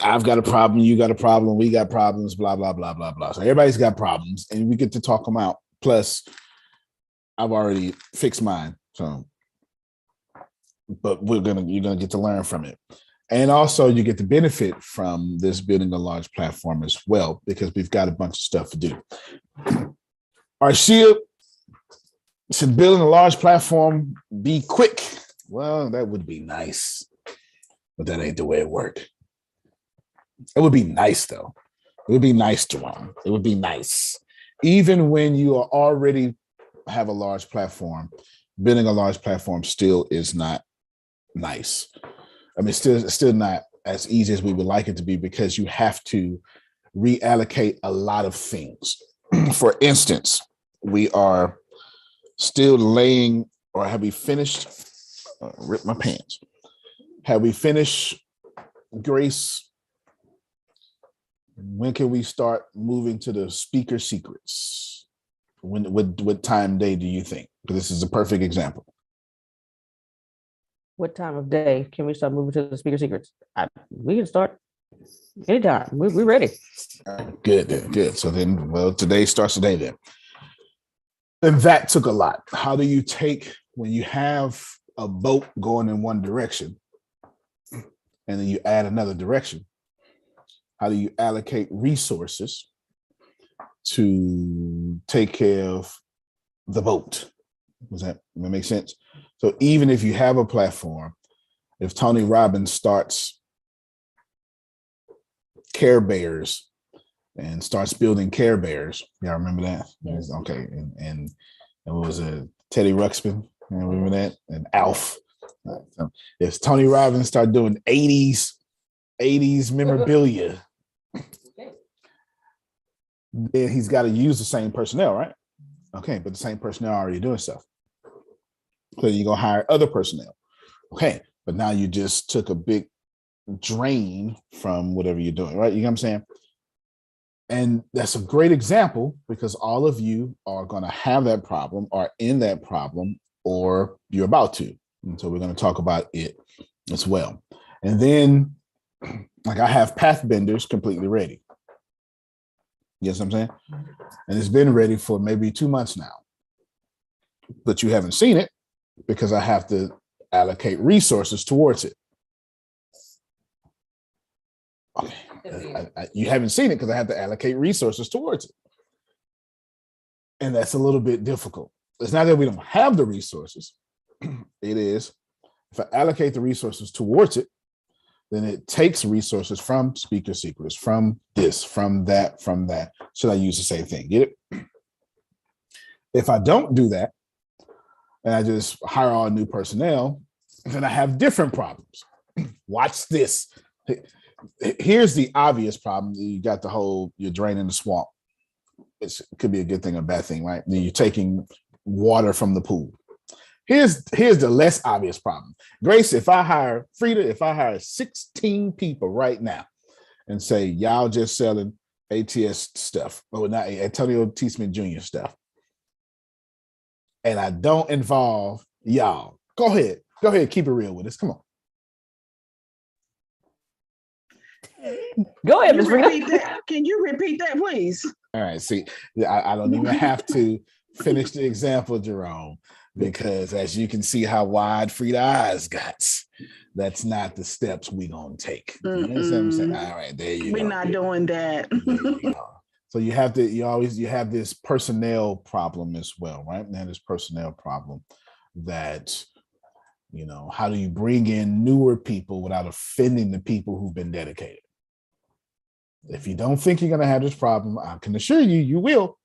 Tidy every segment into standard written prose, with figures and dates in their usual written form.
I've got a problem, you got a problem, we got problems, blah, blah, blah, blah, blah. So everybody's got problems and we get to talk them out. Plus, I've already fixed mine. So, but you're gonna get to learn from it. And also you get to benefit from this building a large platform as well, because we've got a bunch of stuff to do. Arshia, should building a large platform be quick? Well, that would be nice, but that ain't the way it works. It would be nice though. It would be nice, Jerome. It would be nice. Even when you are already have a large platform, building a large platform still is not nice. I mean, it's still not as easy as we would like it to be, because you have to reallocate a lot of things. For instance, we are still laying, or have we finished? Rip my pants. Have we finished, Grace? When can we start moving to the speaker secrets? What time day do you think? Because this is a perfect example. What time of day can we start moving to the speaker secrets? We can start anytime. We're ready. Good. So then, well, today starts today then. And that took a lot. How do you take, when you have a boat going in one direction and then you add another direction, how do you allocate resources to take care of the boat? Does that make sense? So even if you have a platform, if Tony Robbins starts Care Bears and starts building Care Bears, y'all remember that? Yes. Okay, and what was it, Teddy Ruxpin? Remember that? And Alf. So if Tony Robbins start doing 80s memorabilia, then he's got to use the same personnel, right? Okay, but the same personnel are already doing stuff. So you're gonna hire other personnel. Okay, but now you just took a big drain from whatever you're doing, right? You know what I'm saying? And that's a great example, because all of you are gonna have that problem, are in that problem, or you're about to. And so we're gonna talk about it as well. And then, like, I have Pathbenders completely ready. You know what I'm saying? And it's been ready for maybe 2 months now, but you haven't seen it because I have to allocate resources towards it. Okay, you haven't seen it because I have to allocate resources towards it. And that's a little bit difficult. It's not that we don't have the resources. It is, if I allocate the resources towards it, then it takes resources from speaker secrets, from this, from that, from that. Should I use the same thing? Get it? If I don't do that, and I just hire all new personnel, then I have different problems. Watch this. Here's the obvious problem. You got the whole, you're draining the swamp. It could be a good thing or a bad thing, right? Then you're taking water from the pool. Here's the less obvious problem. Grace, if I hire 16 people right now and say, y'all just selling ATS stuff, or not Antonio T. Smith Jr. stuff, and I don't involve y'all, go ahead, keep it real with us. Come on. Go ahead, Ms. Rita. Can you repeat that, please? All right, see, I don't even have to finish the example, Jerome, because as you can see how wide Frida eyes got, that's not the steps we gonna take. You know what I'm saying? All right, there you go. We're not doing that. So you have this personnel problem as well, right? And this personnel problem that, you know, how do you bring in newer people without offending the people who've been dedicated? If you don't think you're gonna have this problem, I can assure you, you will.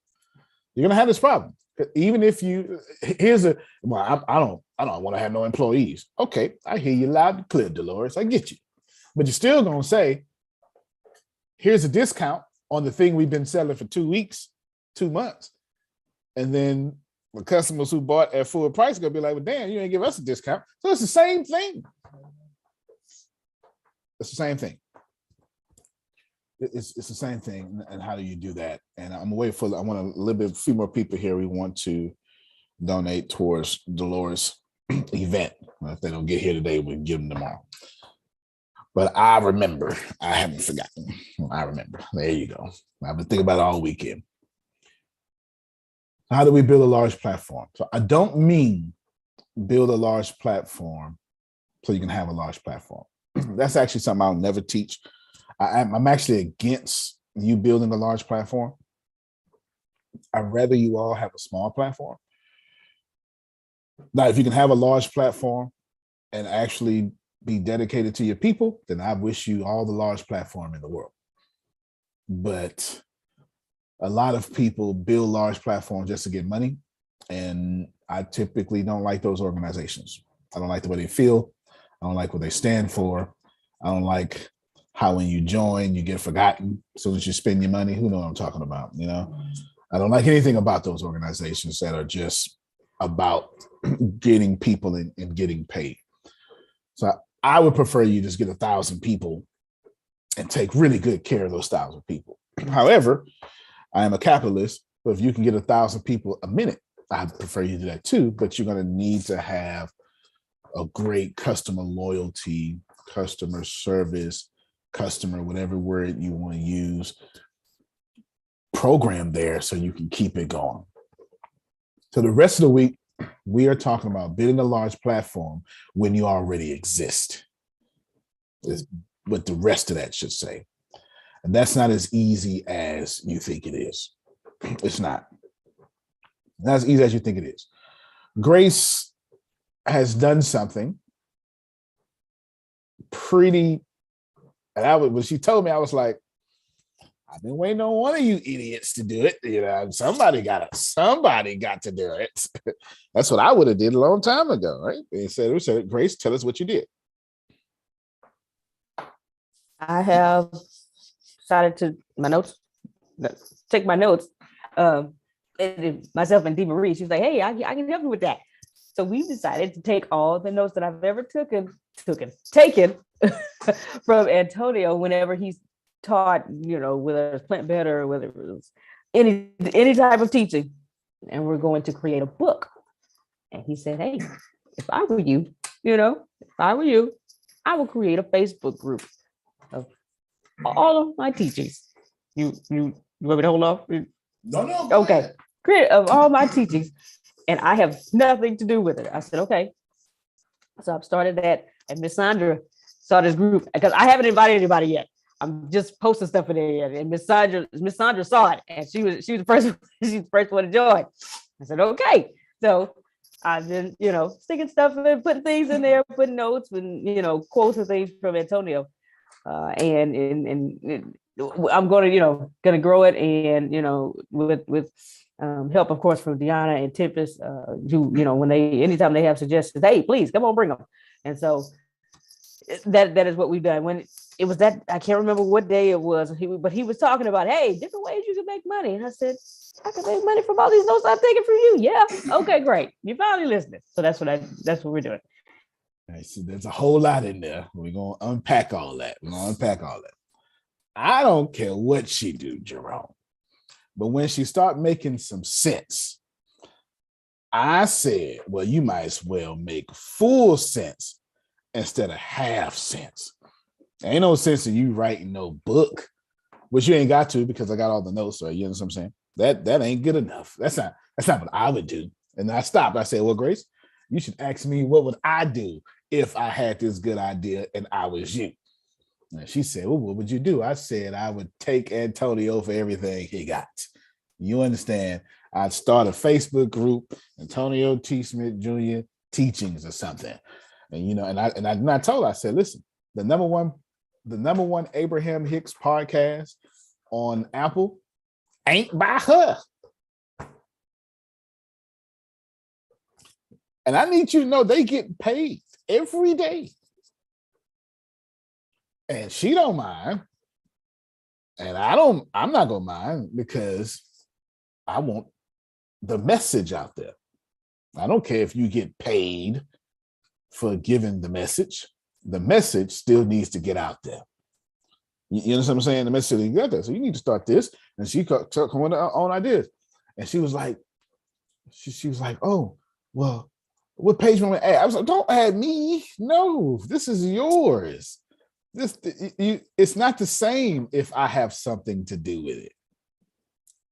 You're gonna have this problem. Even if you, I don't want to have no employees. Okay, I hear you loud and clear, Dolores. I get you. But you're still gonna say, here's a discount on the thing we've been selling for 2 weeks, 2 months. And then the customers who bought at full price are gonna be like, well, damn, you ain't give us a discount. So it's the same thing. It's the same thing. It's the same thing. And how do you do that? And I'm waiting for, I want a few more people here. We want to donate towards Dolores' event. If they don't get here today, we can give them tomorrow. But I remember. I haven't forgotten. I remember. There you go. I've been thinking about it all weekend. How do we build a large platform? So I don't mean build a large platform so you can have a large platform. That's actually something I'll never teach. I'm actually against you building a large platform. I'd rather you all have a small platform. Now, if you can have a large platform and actually be dedicated to your people, then I wish you all the large platform in the world. But a lot of people build large platforms just to get money. And I typically don't like those organizations. I don't like the way they feel. I don't like what they stand for. I don't like how when you join, you get forgotten as soon as you spend your money. Who knows what I'm talking about? You know, I don't like anything about those organizations that are just about getting people and getting paid. So I would prefer you just get 1,000 people and take really good care of those 1,000 people. However, I am a capitalist, but if you can get 1,000 people a minute, I'd prefer you to do that too, but you're going to need to have a great customer loyalty, customer service, customer, whatever word you want to use, program there so you can keep it going. So the rest of the week, we are talking about building a large platform when you already exist, is what the rest of that should say. And that's not as easy as you think it is. It's not. Not as easy as you think it is. Grace has done something pretty, and when she told me, I was like, I've been waiting on one of you idiots to do it. You know, somebody got to do it. That's what I would have did a long time ago, right? They said, Grace, tell us what you did. I have decided to take my notes. Myself and Dee Marie, she was like, hey, I can help you with that. So we decided to take all the notes that I've ever taken from Antonio whenever he's taught, you know, whether it's Plant Better or whether it was any type of teaching, and we're going to create a book. And he said, hey, if I were you, I would create a Facebook group of all of my teachings. You want me to hold off? No. Okay. Create of all my teachings, and I have nothing to do with it. I said, okay. So I've started that, and Miss Sandra saw this group because I haven't invited anybody yet. I'm just posting stuff in there yet. And Miss Sandra saw it, and she was the first she's the first one to join. I said, okay. So I've been, sticking stuff in, putting things in there, putting notes and quotes and things from Antonio. And I'm gonna grow it, and with help, of course, from Deanna and Tempest, who anytime they have suggestions, hey, please come on, bring them. And so that is what we've done. When it was that, I can't remember what day it was, but he was talking about, hey, different ways you can make money, and I said, I can make money from all these notes I'm taking from you. Yeah, okay, great, you're finally listening. So that's what we're doing. All right, so there's a whole lot in there. We're gonna unpack all that. I don't care what she do, Jerome, but when she start making some sense, I said, well, you might as well make full sense instead of half sense. Ain't no sense in you writing no book, which you ain't got to because I got all the notes. Right? You know what I'm saying? That ain't good enough. That's not what I would do. And I stopped. I said, well, Grace, you should ask me what would I do if I had this good idea and I was you. And she said, well, what would you do? I said, I would take Antonio for everything he got. You understand? I'd start a Facebook group, Antonio T. Smith Jr. Teachings or something. And I told her, I said, listen, the number one Abraham Hicks podcast on Apple ain't by her. And I need you to know they get paid every day. And she don't mind. And I'm not gonna mind because I want the message out there. I don't care if you get paid for giving the message. The message still needs to get out there. You know what I'm saying? The message needs to get out there. So you need to start this. And she come with her own ideas. And she was like, oh, well, what page you want to add? I was like, don't add me. No, this is yours. it's not the same if I have something to do with it.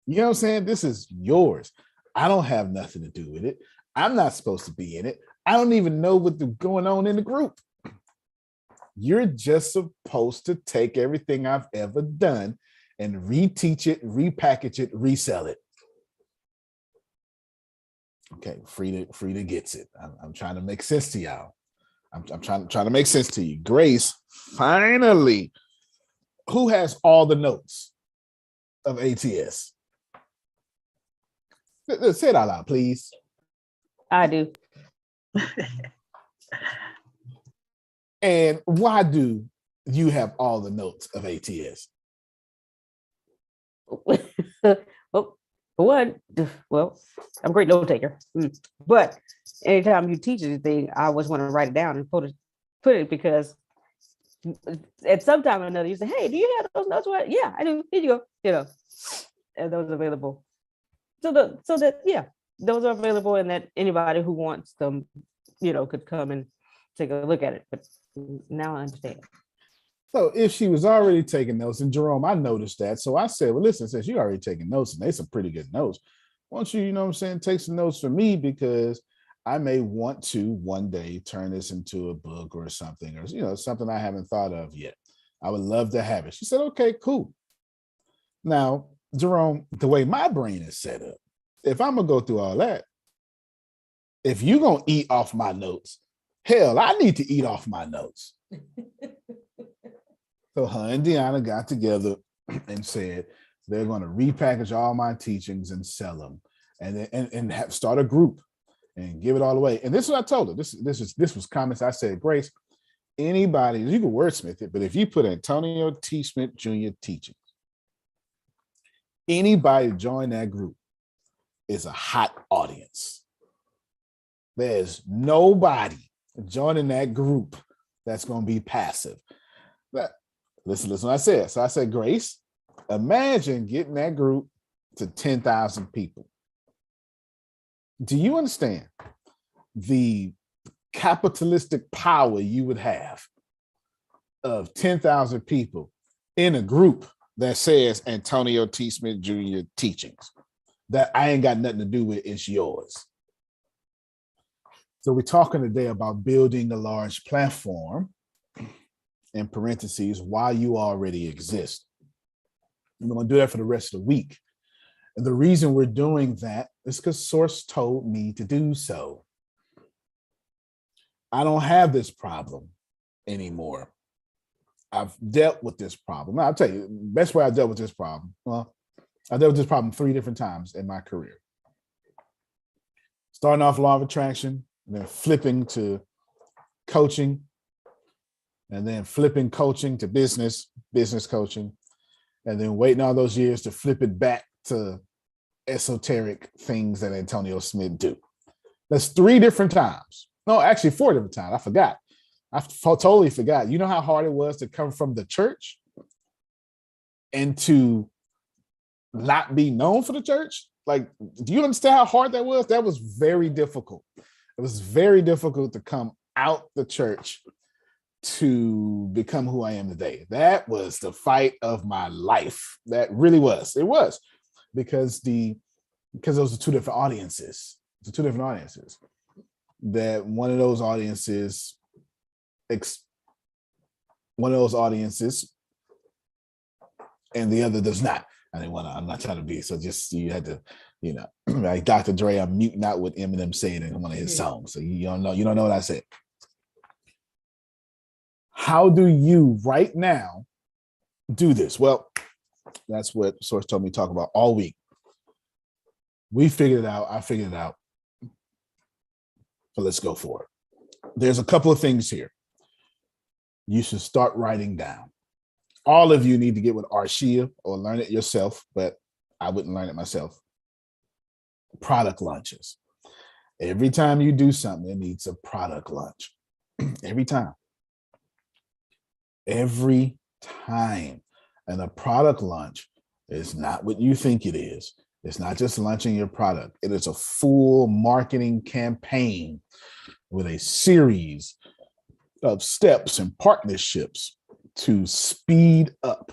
You know what I'm saying? This is yours. I don't have nothing to do with it. I'm not supposed to be in it. I don't even know what's going on in the group. You're just supposed to take everything I've ever done and reteach it, repackage it, resell it. Okay, Frida gets it. I'm trying to make sense to y'all. I'm trying to make sense to you. Grace, finally, who has all the notes of ATS? Say it out loud, please. I do. And why do you have all the notes of ATS? Well, for one, well, I'm a great note taker. But anytime you teach anything, I always want to write it down and put it because at some time or another, you say, "Hey, do you have those notes?" Right? Yeah, I do. Here you go. You know, and those are available. So that those are available, and that anybody who wants them, could come and take a look at it. But now I understand. So if she was already taking notes, and Jerome, I noticed that. So I said, well, listen, since you're already taking notes, and they some pretty good notes, why don't you, take some notes for me, because I may want to one day turn this into a book or something, or, something I haven't thought of yet. I would love to have it. She said, okay, cool. Now, Jerome, the way my brain is set up, if I'm going to go through all that, if you're going to eat off my notes, hell, I need to eat off my notes. So her and Deanna got together and said they're going to repackage all my teachings and sell them, and start a group and give it all away. And this is what I told her. This was comments. I said, Grace, anybody, you can wordsmith it, but if you put Antonio T. Smith Jr. teachings, anybody join that group is a hot audience. There's nobody joining that group that's going to be passive. Listen what I said. So I said, Grace, imagine getting that group to 10,000 people. Do you understand the capitalistic power you would have of 10,000 people in a group that says Antonio T. Smith Jr. teachings that I ain't got nothing to do with? It's yours. So we're talking today about building a large platform, in parentheses, while you already exist. I'm going to do that for the rest of the week. And the reason we're doing that is because Source told me to do so. I don't have this problem anymore. I've dealt with this problem. I'll tell you, the best way I dealt with this problem, well, I dealt with this problem 3 different times in my career. Starting off law of attraction, and then flipping to coaching, and then flipping coaching to business coaching, and then waiting all those years to flip it back to esoteric things that Antonio Smith do. That's 3 different times. No, actually 4 different times. I forgot. Totally forgot. You know how hard it was to come from the church and to not be known for the church? Like, do you understand how hard that was? That was very difficult. It was very difficult to come out the church to become who I am today. That was the fight of my life. That really was. It was because those are 2 different audiences. The 2 different audiences. That one of those audiences, and the other does not. I'm not trying to be, so just you had to, like Dr. Dre, I'm muting out what Eminem said in one of his songs. So you don't know what I said. How do you right now do this? Well, that's what Source told me to talk about all week. We figured it out. I figured it out. So let's go for it. There's a couple of things here. You should start writing down. All of you need to get with Arshia or learn it yourself, but I wouldn't learn it myself. Product launches. Every time you do something, it needs a product launch. Every time. Every time. And a product launch is not what you think it is. It's not just launching your product. It is a full marketing campaign with a series of steps and partnerships to speed up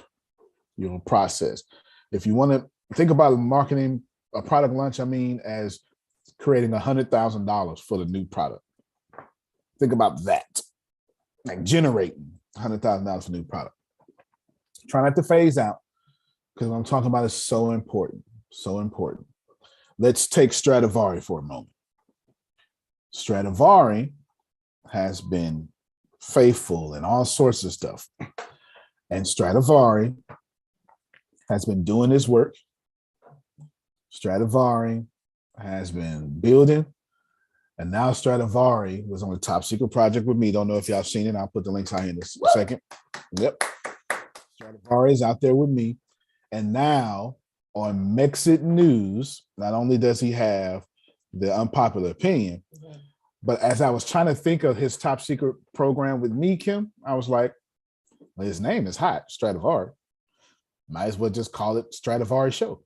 your process. If you want to think about marketing a product launch, I mean, as creating $100,000 for the new product. Think about that, like generating $100,000 for new product. Try not to phase out, because what I'm talking about is so important, so important. Let's take Stradivari for a moment. Stradivari has been faithful and all sorts of stuff. And Stradivari has been doing his work. Stradivari has been building. And now Stradivari was on the top secret project with me. Don't know if y'all seen it. I'll put the links out here in a second. Yep. Stradivari is out there with me. And now on Mexit News, not only does he have the unpopular opinion, but as I was trying to think of his top secret program with me, Kim, I was like, well, his name is hot, Stradivari. Might as well just call it Stradivari Show.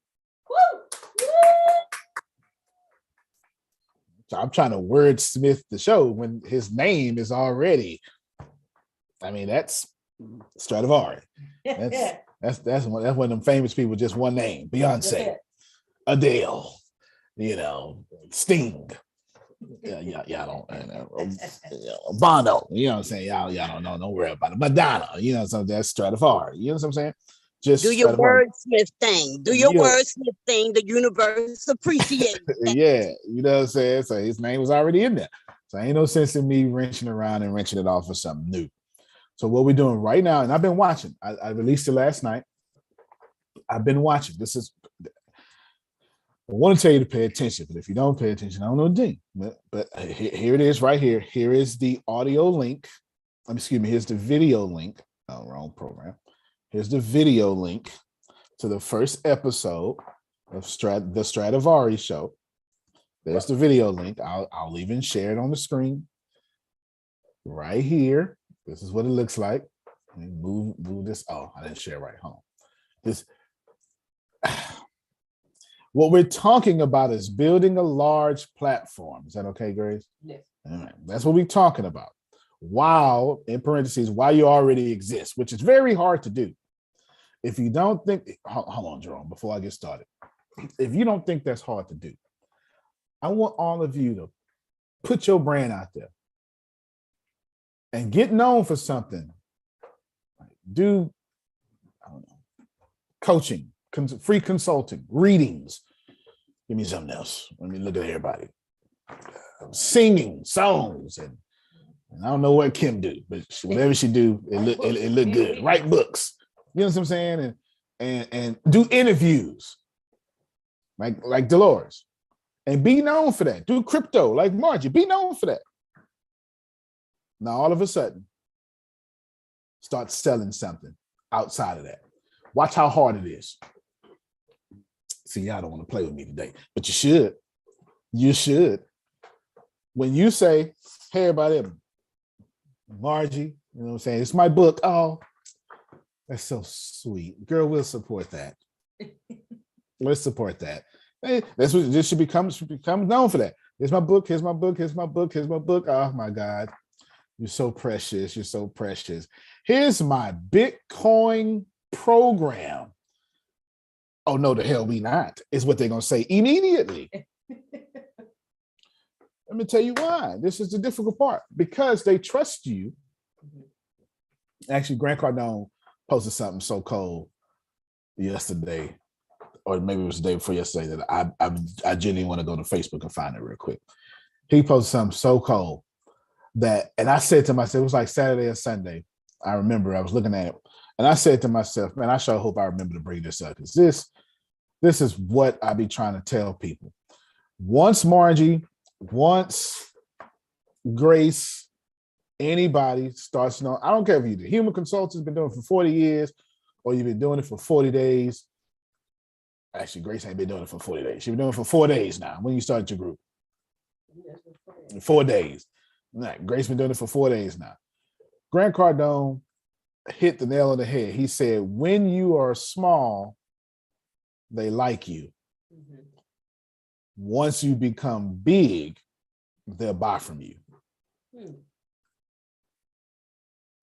So I'm trying to wordsmith the show when his name is already, I mean, that's Stradivari. That's one of them famous people, just one name. Beyonce, Adele, Sting. Y'all don't, Bono, you know what I'm saying? Y'all don't worry about it. Madonna, so that's Stradivari. You know what I'm saying? Just do your Stradivari. wordsmith thing. Do your wordsmith thing. The universe appreciates that. Yeah, you know what I'm saying? So his name was already in there. So ain't no sense in me wrenching around and wrenching it off for something new. So what we're doing right now, and I've been watching. I released it last night. I've been watching. I want to tell you to pay attention, but if you don't pay attention, I don't know a thing. But here it is right here. Here is the audio link. Here's the video link. Oh, wrong program. Here's the video link to the first episode of the Stradivari Show. There's the video link. I'll even share it on the screen right here. This is what it looks like. Let me move this. Oh, I didn't share right home. What we're talking about is building a large platform. Is that okay, Grace? Yes. All right. That's what we're talking about. While, in parentheses, while you already exist, which is very hard to do. If you don't think, hold on, Jerome, before I get started. If you don't think that's hard to do, I want all of you to put your brand out there and get known for something. Do, I don't know, coaching, free consulting, readings. Give me something else. Let me look at everybody. Singing songs, and I don't know what Kim do, but whatever she do, it look good. Write books. You know what I'm saying? And do interviews like Dolores. And be known for that. Do crypto like Margie. Be known for that. Now all of a sudden, start selling something outside of that. Watch how hard it is. See, y'all don't want to play with me today, but you should. You should. When you say, hey, everybody, Margie, you know what I'm saying? It's my book. Oh, that's so sweet. Girl, we'll support that. Let's support that. Hey, that's what this should become known for that. Here's my book, here's my book, here's my book, here's my book. Oh my God. You're so precious. You're so precious. Here's my Bitcoin program. Oh, no, the hell we not, is what they're going to say immediately. Let me tell you why. This is the difficult part. Because they trust you. Actually, Grant Cardone posted something so cold yesterday, or maybe it was the day before yesterday, that I genuinely want to go to Facebook and find it real quick. He posted something so cold that, and I said to myself, it was like Saturday or Sunday. I remember I was looking at it, and I said to myself, man, I sure hope I remember to bring this up, because this is what I be trying to tell people. Once Margie, once Grace, anybody starts to know, I don't care if you're the human consultant, been doing it for 40 years, or you've been doing it for 40 days. Actually, Grace ain't been doing it for 40 days. She's been doing it for 4 days now. When you started your group? 4 days. Right. Grace been doing it for 4 days now. Grant Cardone hit the nail on the head. He said, when you are small, they like you. Mm-hmm. Once you become big, they'll buy from you.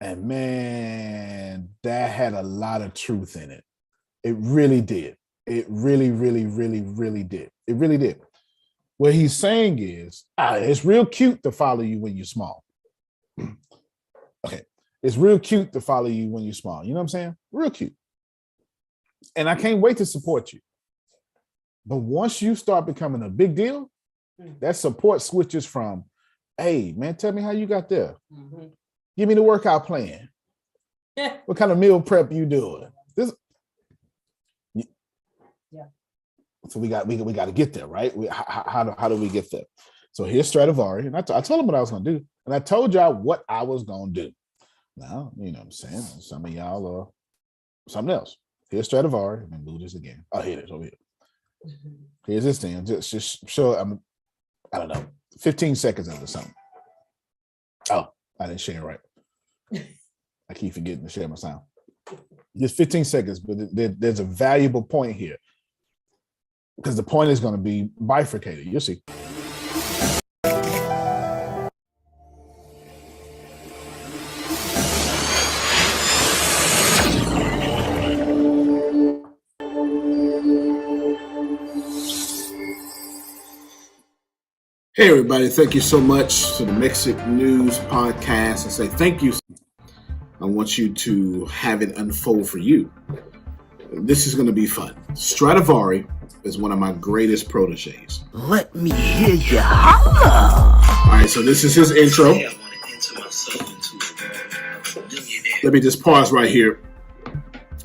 And man, that had a lot of truth in it. It really did. It really, really, really, really did. It really did. What he's saying is, it's real cute to follow you when you're small. Okay. It's real cute to follow you when you're small. You know what I'm saying? Real cute. And I can't wait to support you. But once you start becoming a big deal, that support switches from, hey, man, tell me how you got there. Mm-hmm. Give me the workout plan. What kind of meal prep you doing? So we got to get there, right? How do we get there? So here's Stradivari, and I told him what I was going to do, and I told y'all what I was going to do. Now, you know what I'm saying? Some of y'all are something else. Here's Stradivari, and then move this again. Oh, here it is over here. Mm-hmm. Here's this thing. Just show. I don't know, 15 seconds of it or something. Oh, I didn't share it right. I keep forgetting to share my sound. Just 15 seconds, but there's a valuable point here because the point is going to be bifurcated. You'll see. Hey, everybody. Thank you so much to the Mexit News Podcast. I say thank you. I want you to have it unfold for you. This is going to be fun. Stradivari is one of my greatest proteges. Let me hear you holler. All right, so this is his intro. Let me just pause right here.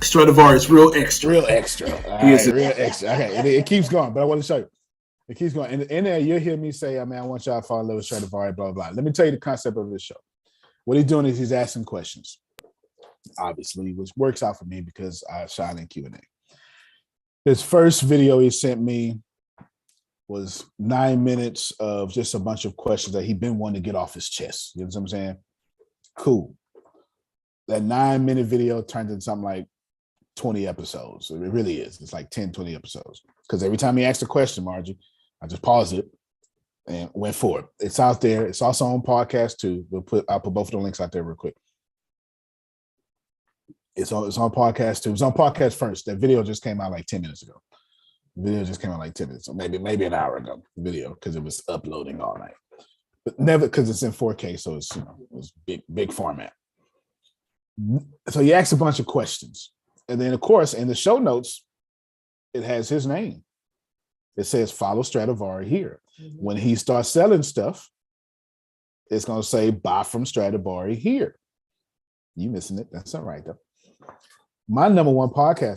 Stradivari is real extra. Real extra. He is real extra. Okay, it keeps going, but I want to show you. It keeps going. And in there, you'll hear me say, I want y'all to fall in love with Stradivari, blah, blah, blah. Let me tell you the concept of this show. What he's doing is he's asking questions, obviously, which works out for me because I shine in Q&A. His first video he sent me was 9 minutes of just a bunch of questions that he'd been wanting to get off his chest. You know what I'm saying? Cool. That 9-minute video turned into something like 20 episodes. It really is. It's like 10, 20 episodes. Because every time he asks a question, Margie, I just pause it and went for it. It's out there. It's also on podcast too. I'll put both of the links out there real quick. It's on podcast too. It was on podcast first. That video just came out like 10 minutes ago. The video just came out like 10 minutes, or maybe an hour ago. The video, because it was uploading all night. But never, because it's in 4K, so it's big format. So he asked a bunch of questions. And then, of course, in the show notes, it has his name. It says, follow Stradivari here. Mm-hmm. When he starts selling stuff, it's going to say, buy from Stradivari here. You missing it. That's all right, though. My number one platform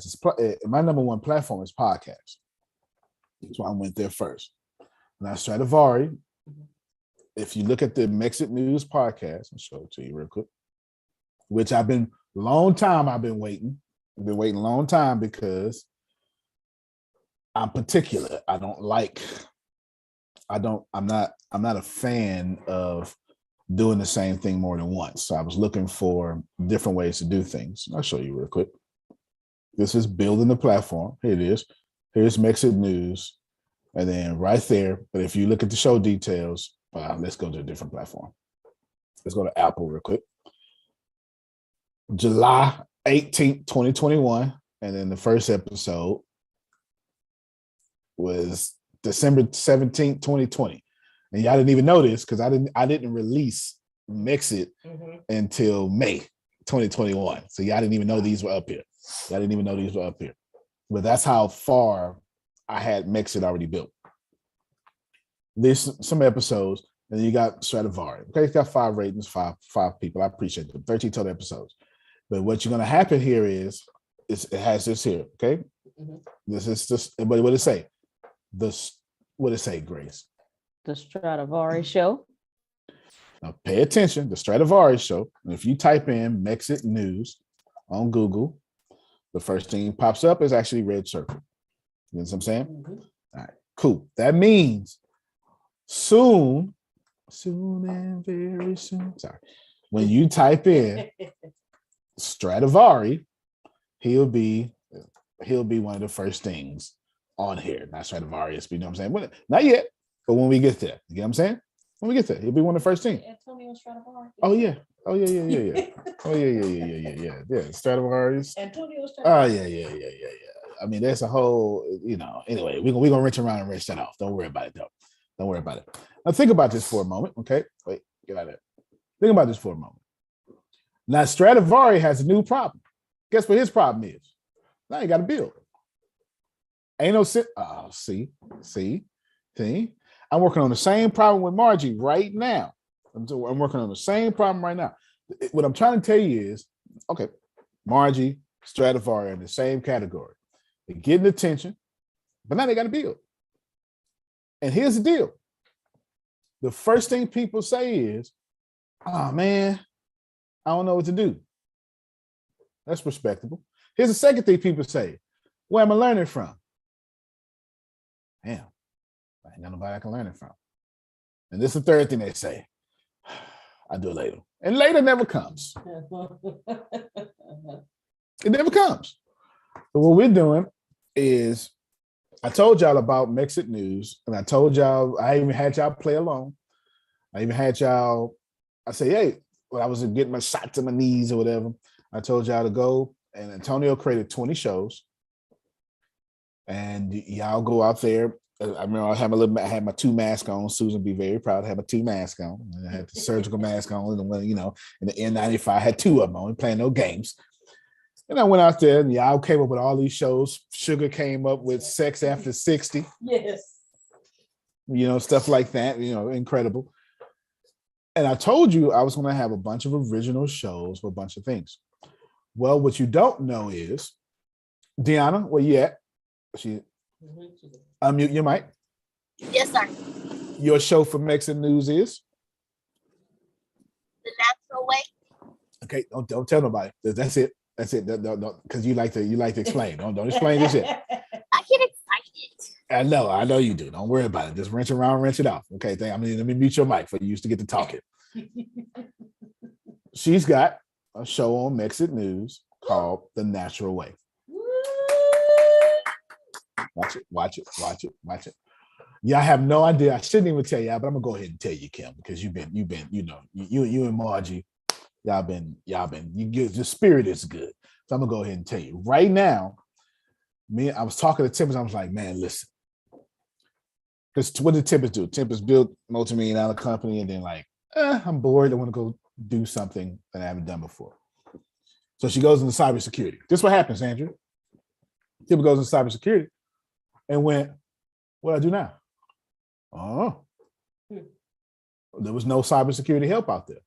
is podcast. That's why I went there first. Now, Stradivari, if you look at the Mexit News Podcast, I'll show it to you real quick, which I've been waiting. I've been waiting a long time because I'm particular. I'm not a fan of doing the same thing more than once. So I was looking for different ways to do things. I'll show you real quick. This is building the platform. Here it is. Here's Mexit News. And then right there, but if you look at the show details, let's go to a different platform. Let's go to Apple real quick. July 18th, 2021. And then the first episode was December 17th, 2020. And y'all didn't even know this because I didn't release Mexit until May 2021. So y'all didn't even know these were up here. But that's how far I had Mexit already built. There's some episodes, and you got Stradivari. Okay, it's got 5 ratings, five people. I appreciate them. 13 total episodes. But what's going to happen here is it has this here. Okay, this is just. But what did it say? What did it say, Grace? The Stradivari Show. Now pay attention. The Stradivari Show. And if you type in Mexit News on Google, the first thing pops up is actually red circle. You know what I'm saying? All right, cool. That means soon and very soon. Sorry. When you type in Stradivari, he'll be one of the first things on here. Not Stradivari, you know what I'm saying? Not yet, but when we get there, you get what I'm saying? When we get there, he'll be one of the first team. Antonio Stradivari. Oh yeah. Oh yeah. Oh yeah. Stradivarius. Antonio Oh Stradivari. yeah. I mean, there's a whole, anyway, we're gonna wrench around and wrench that off. Don't worry about it though. Don't worry about it. Now think about this for a moment. Okay. Wait, get out of there. Think about this for a moment. Now Stradivari has a new problem. Guess what his problem is? Now you gotta build. Ain't no sit. Oh, see. I'm working on the same problem with Margie right now. I'm working on the same problem right now. What I'm trying to tell you is, okay, Margie, Stradivari are in the same category. They're getting attention, but now they got to build. And here's the deal. The first thing people say is, oh man, I don't know what to do. That's respectable. Here's the second thing people say. Where am I learning from? Damn, I ain't got nobody I can learn it from. And this is the third thing they say. I'll do it later. And later never comes. It never comes. So what we're doing is, I told y'all about Mexit News, and I told y'all, I even had y'all play along. I even had y'all, I say, hey, when I was getting my shot to my knees or whatever, I told y'all to go, and Antonio created 20 shows. And y'all go out there. I remember I had my 2 masks on. Susan be very proud. I had my 2 masks on. And I had the surgical mask on, and the N95. I had 2 of them on, playing no games. And I went out there, and y'all came up with all these shows. Sugar came up with Sex After 60. Yes. Stuff like that. Incredible. And I told you I was going to have a bunch of original shows for a bunch of things. Well, what you don't know is, Deanna, where you at? Unmute your mic. Yes, sir. Your show for Mexit News is? The Natural Way. Okay, don't tell nobody. That's it. Because you like to explain. Don't explain this yet. I get excited. I know you do. Don't worry about it. Just wrench around, wrench it off. Okay, let me mute your mic for you used to get to talking. She's got a show on Mexit News called The Natural Way. Watch it. Yeah, I have no idea. I shouldn't even tell y'all, but I'm gonna go ahead and tell you, Kim, because you've been, you and Margie, y'all been, the spirit is good. So I'm gonna go ahead and tell you right now. I was talking to Tempest. I was like, man, listen, because what did Tempest do? Tempest built multi-million-dollar company, and then I'm bored. I want to go do something that I haven't done before. So she goes into cybersecurity. This is what happens, Andrew. Tempest goes into cybersecurity and went, what do I do now? Oh, there was no cybersecurity help out there.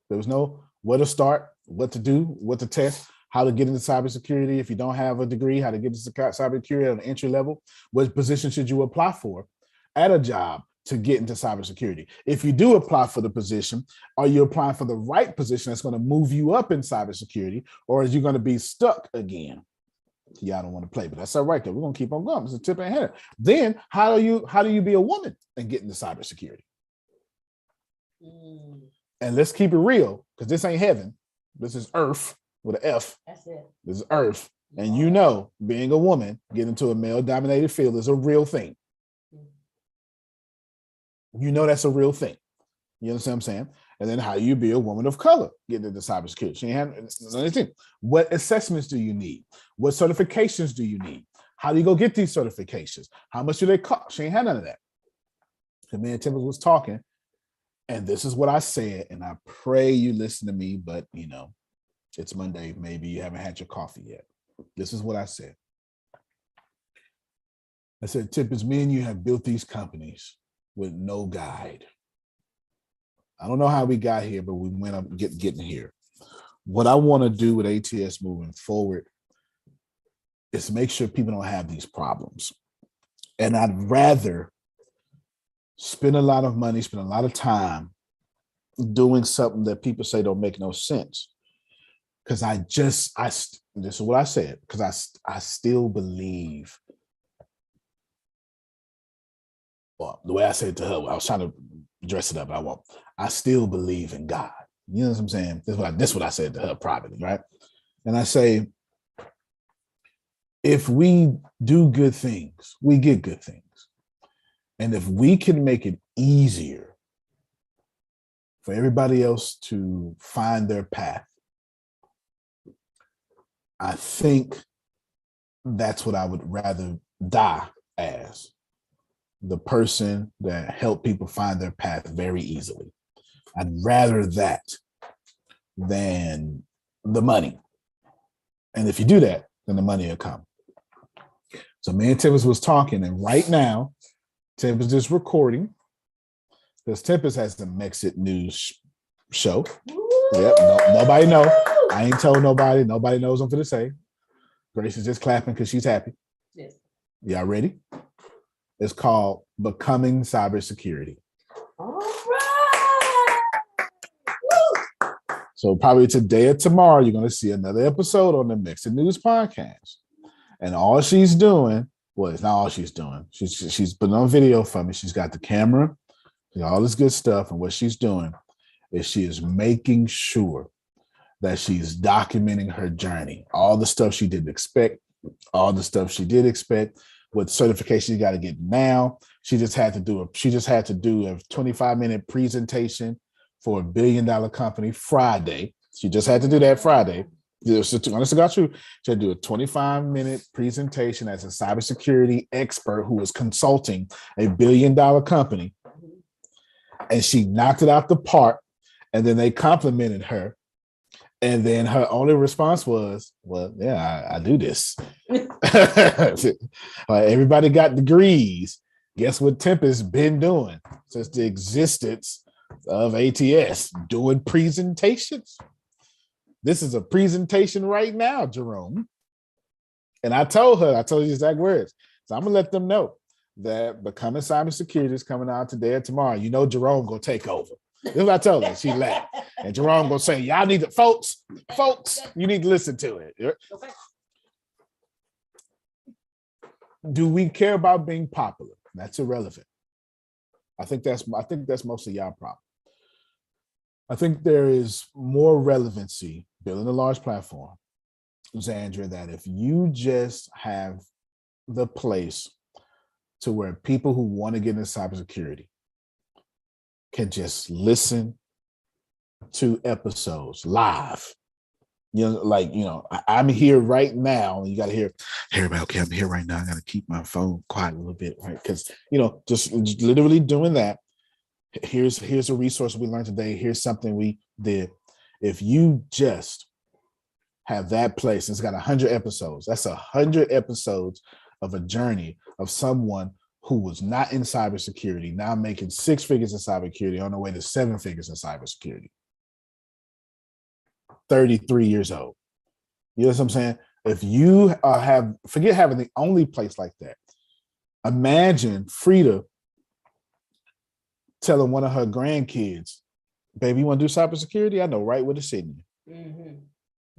There was no where to start, what to do, what to test, how to get into cybersecurity. If you don't have a degree, how to get into cybersecurity on an entry level, what position should you apply for at a job to get into cybersecurity? If you do apply for the position, are you applying for the right position that's going to move you up in cybersecurity, or is you going to be stuck again? Y'all don't want to play, but that's all right. We're gonna keep on going. It's a tip and header. Then how do you be a woman and get into cybersecurity? And let's keep it real, because this ain't heaven. This is earth with an F. That's it. This is earth. And being a woman, getting into a male-dominated field is a real thing. That's a real thing. You understand what I'm saying? And then how you be a woman of color getting into cybersecurity. She ain't anything. What assessments do you need? What certifications do you need? How do you go get these certifications? How much do they cost? She ain't had none of that. And me and Timothy was talking, and this is what I said, and I pray you listen to me, but it's Monday. Maybe you haven't had your coffee yet. This is what I said. I said, Tippins, me and you have built these companies with no guide. I don't know how we got here, but we went up getting here. What I want to do with ATS moving forward is make sure people don't have these problems. And I'd rather spend a lot of money, spend a lot of time doing something that people say don't make no sense. Because this is what I said, because I still believe. Well, the way I said it to her, I was trying to dress it up, but I won't. I still believe in God. You know what I'm saying? This is what I said to her privately, right? And I say, if we do good things, we get good things. And if we can make it easier for everybody else to find their path. I think that's what I would rather die as, the person that helped people find their path very easily. I'd rather that than the money. And if you do that, then the money will come. So me and Tempest was talking, and right now, Tempest is recording because Tempest has the Mexit News show. Yep, nobody know. I ain't told nobody. Nobody knows I'm finna say. Grace is just clapping because she's happy. Yes. Y'all ready? It's called Becoming Cybersecurity. All right. So probably today or tomorrow, you're going to see another episode on the Mexit News podcast. And all she's doing, well, it's not all she's doing. She's putting on video for me. She's got the camera, all this good stuff. And what she's doing is she is making sure that she's documenting her journey, all the stuff she didn't expect, all the stuff she did expect, what certification you got to get now. She just had to do a 25-minute presentation for $1 billion company Friday. She just had to do that Friday. Honest to God, true. She had to do a 25-minute presentation as a cybersecurity expert who was consulting a $1 billion company. And she knocked it out the park. And then they complimented her. And then her only response was, well, yeah, I do this. Everybody got degrees. Guess what Tempest been doing since the existence of ATS? Doing presentations. This is a presentation right now, Jerome. And I told you the exact words. So I'm going to let them know that Becoming Cybersecurity is coming out today or tomorrow. You know Jerome going to take over. This is what I told her. She laughed. And Jerome gonna say, y'all need to, folks, you need to listen to it. Okay. Do we care about being popular? That's irrelevant. I think that's most of y'all problem. I think there is more relevancy building a large platform, Zandra, that if you just have the place to where people who want to get into cybersecurity can just listen to episodes live. I'm here right now, and you got to hear, everybody, okay, I'm here right now. I got to keep my phone quiet a little bit, right? Because, just literally doing that. Here's a resource we learned today. Here's something we did. If you just have that place, it's got 100 episodes. That's 100 episodes of a journey of someone who was not in cybersecurity, now making 6 figures in cybersecurity, on the way to 7 figures in cybersecurity. 33 years old. You know what I'm saying? If you forget having the only place like that. Imagine Frida telling one of her grandkids, baby, you want to do cybersecurity? I know right where to send you. Mm-hmm.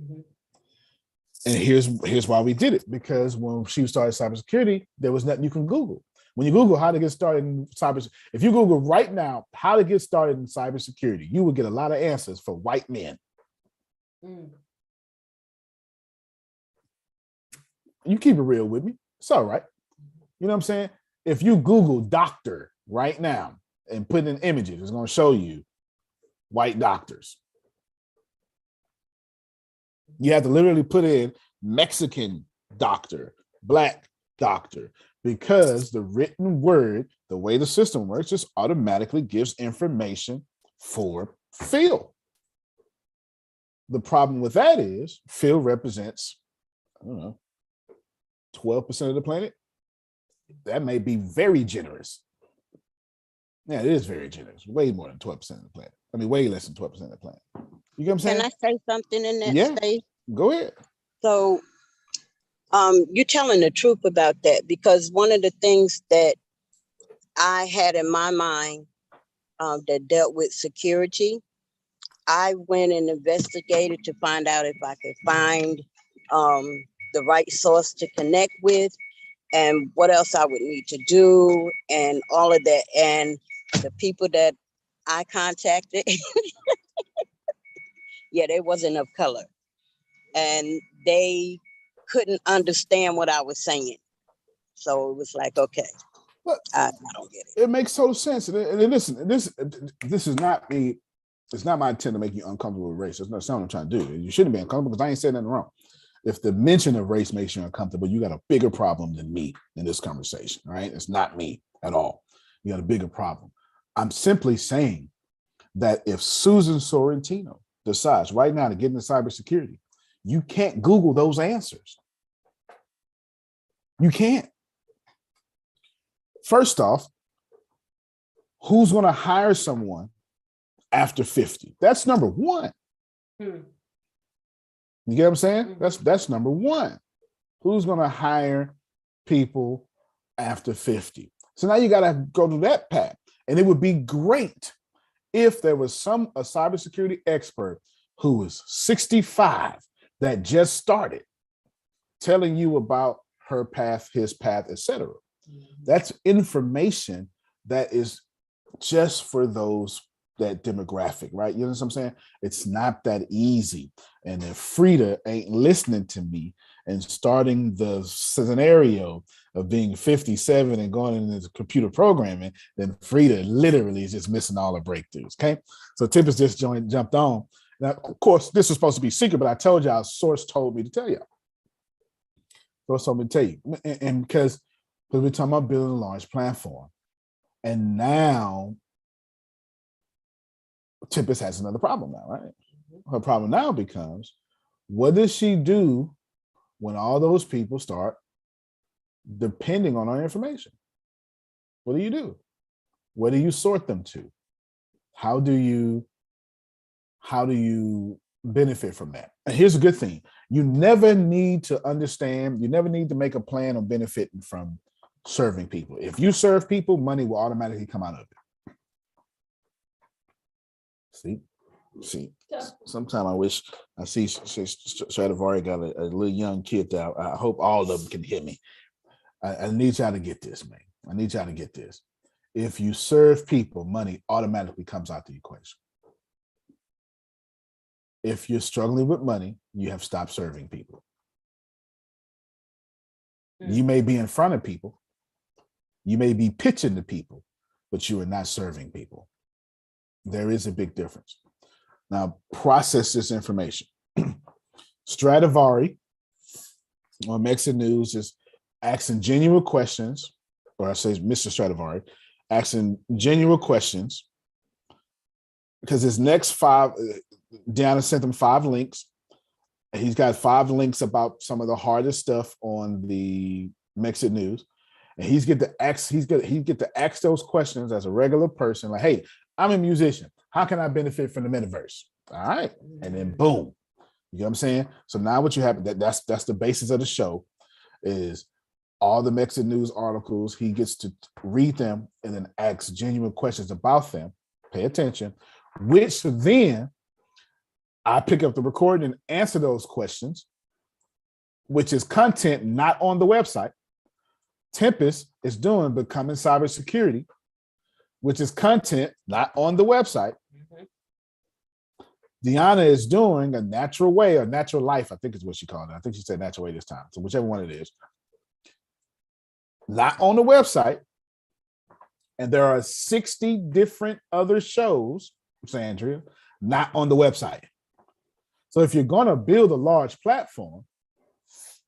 Mm-hmm. And here's why we did it. Because when she started cybersecurity, there was nothing you can Google. When you Google how to get started in cyber, if you Google right now how to get started in cybersecurity, you will get a lot of answers for white men. Mm. You keep it real with me. It's all right. You know what I'm saying? If you Google doctor right now and put in images, it's going to show you white doctors. You have to literally put in Mexican doctor, black doctor, because the written word, the way the system works, just automatically gives information for Phil. The problem with that is Phil represents, 12% of the planet. That may be very generous. Yeah, it is very generous. Way more than 12% of the planet. I mean, way less than 12% of the planet. You get what I'm saying? Can I say something in that state? Go ahead. So you're telling the truth about that, because one of the things that I had in my mind that dealt with security, I went and investigated to find out if I could find the right source to connect with and what else I would need to do and all of that. And the people that I contacted, they wasn't of color. And they couldn't understand what I was saying. So it was like, okay, I don't get it. It makes total sense. And listen, this is not me it's not my intent to make you uncomfortable with race. That's not what I'm trying to do. You shouldn't be uncomfortable because I ain't saying nothing wrong. If the mention of race makes you uncomfortable, you got a bigger problem than me in this conversation, right? It's not me at all. You got a bigger problem. I'm simply saying that if Susan Sorrentino decides right now to get into cybersecurity, you can't Google those answers. You can't. First off, who's going to hire someone after 50? That's number one. You get what I'm saying? That's number one. Who's going to hire people after 50? So now you got to go to that path. And it would be great if there was a cybersecurity expert who was 65 that just started telling you about her path, his path, etc. That's information that is just for those, that demographic, right? You know what I'm saying? It's not that easy. And if Frida ain't listening to me and starting the scenario of being 57 and going into computer programming, then Frida literally is just missing all the breakthroughs, okay? So Tempest just jumped on. Now, of course, this was supposed to be secret, but I told y'all, source told me to tell y'all. Source told me to tell you. And because we're talking about building a large platform. And now Tempest has another problem now, right? Her problem now becomes, what does she do when all those people start depending on our information? What do you do? Where do you sort them to? How do you benefit from that? And here's a good thing. You never need to understand, you never need to make a plan on benefiting from serving people. If you serve people, money will automatically come out of it. See. Sometimes I wish I see Stradivari got a little young kid there. I hope all of them can hear me. I need y'all to get this, man. I need y'all to get this. If you serve people, money automatically comes out the equation. If you're struggling with money, you have stopped serving people. You may be in front of people. You may be pitching to people, but you are not serving people. There is a big difference. Now, process this information. Stradivari on Mexican News is asking genuine questions, or I say Mr. Stradivari, asking genuine questions, because his next 5, Deanna sent him 5 links. He's got 5 links about some of the hardest stuff on the Mexican News. And he get to ask those questions as a regular person, like, hey, I'm a musician. How can I benefit from the metaverse? All right. And then boom. You know what I'm saying? So now what you have, that's the basis of the show, is all the Mexican News articles. He gets to read them and then ask genuine questions about them. Pay attention, which then I pick up the recording and answer those questions, which is content not on the website. Tempest is doing Becoming Cybersecurity, which is content not on the website. Deanna is doing A Natural Way, or Natural Life, I think is what she called it. I think she said Natural Way this time. So whichever one it is. Not on the website. And there are 60 different other shows, Sandria, not on the website. So if you're going to build a large platform,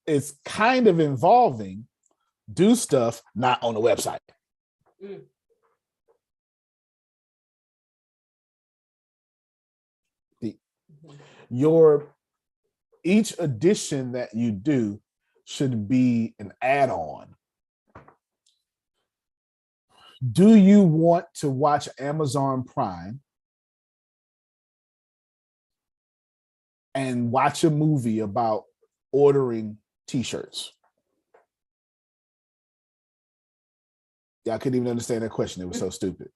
it's kind of involving do stuff not on the website. Each edition that you do should be an add-on. Do you want to watch Amazon Prime and watch a movie about ordering t-shirts? Yeah, I couldn't even understand that question. It was so stupid.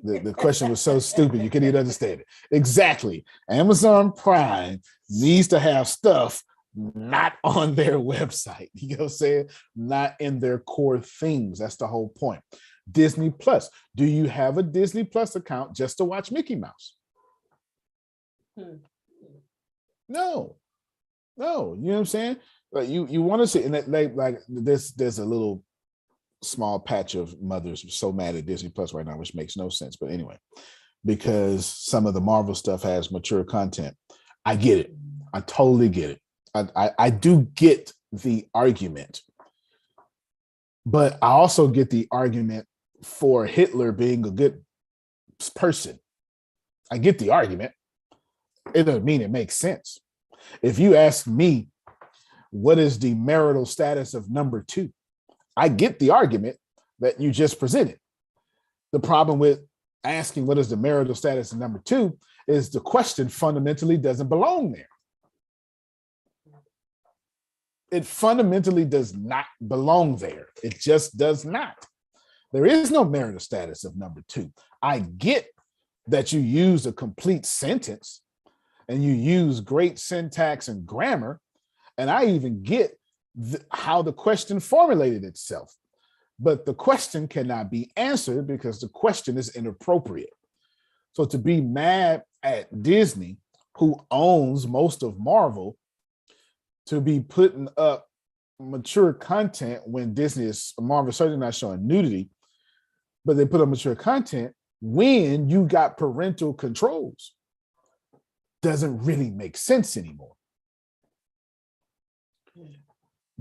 The question was so stupid, you couldn't even understand it. Exactly. Amazon Prime needs to have stuff not on their website. You know what I'm saying? Not in their core things. That's the whole point. Disney Plus. Do you have a Disney Plus account just to watch Mickey Mouse? No. You know what I'm saying? Like you want to see, and like there's a little small patch of mothers so mad at Disney Plus right now, which makes no sense. But anyway, because some of the Marvel stuff has mature content. I get it. I totally get it. I do get the argument, but I also get the argument for Hitler being a good person. I get the argument. It doesn't mean it makes sense. If you ask me, what is the marital status of number 2? I get the argument that you just presented. The problem with asking what is the marital status of number 2 is the question fundamentally doesn't belong there. It fundamentally does not belong there. It just does not. There is no marital status of number 2. I get that you use a complete sentence and you use great syntax and grammar, and I even get how the question formulated itself. But the question cannot be answered because the question is inappropriate. So to be mad at Disney, who owns most of Marvel, to be putting up mature content when Marvel certainly not showing nudity, but they put up mature content when you got parental controls, doesn't really make sense anymore.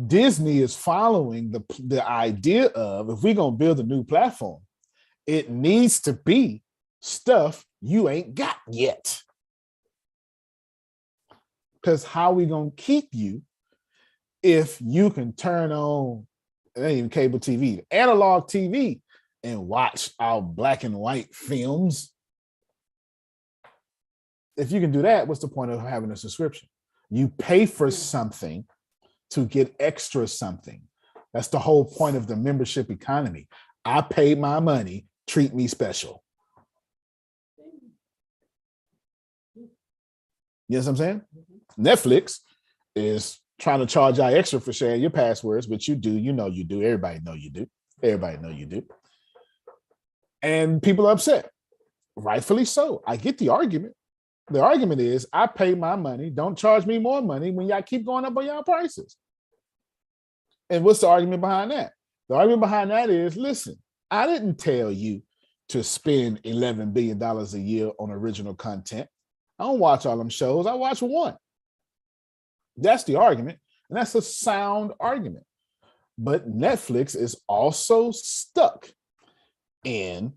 Disney is following the idea of, if we're going to build a new platform, it needs to be stuff you ain't got yet. Because how are we going to keep you if you can turn on, it ain't even cable TV, analog TV, and watch our black and white films? If you can do that, what's the point of having a subscription? You pay for something to get extra something. That's the whole point of the membership economy. I paid my money, treat me special. You know what I'm saying? Netflix is trying to charge you extra for sharing your passwords, which you do. You know you do. Everybody know you do. Everybody know you do. And people are upset. Rightfully so. I get the argument. The argument is, I pay my money. Don't charge me more money when y'all keep going up on y'all prices. And what's the argument behind that? The argument behind that is, listen, I didn't tell you to spend $11 billion a year on original content. I don't watch all them shows. I watch one. That's the argument. And that's a sound argument. But Netflix is also stuck in,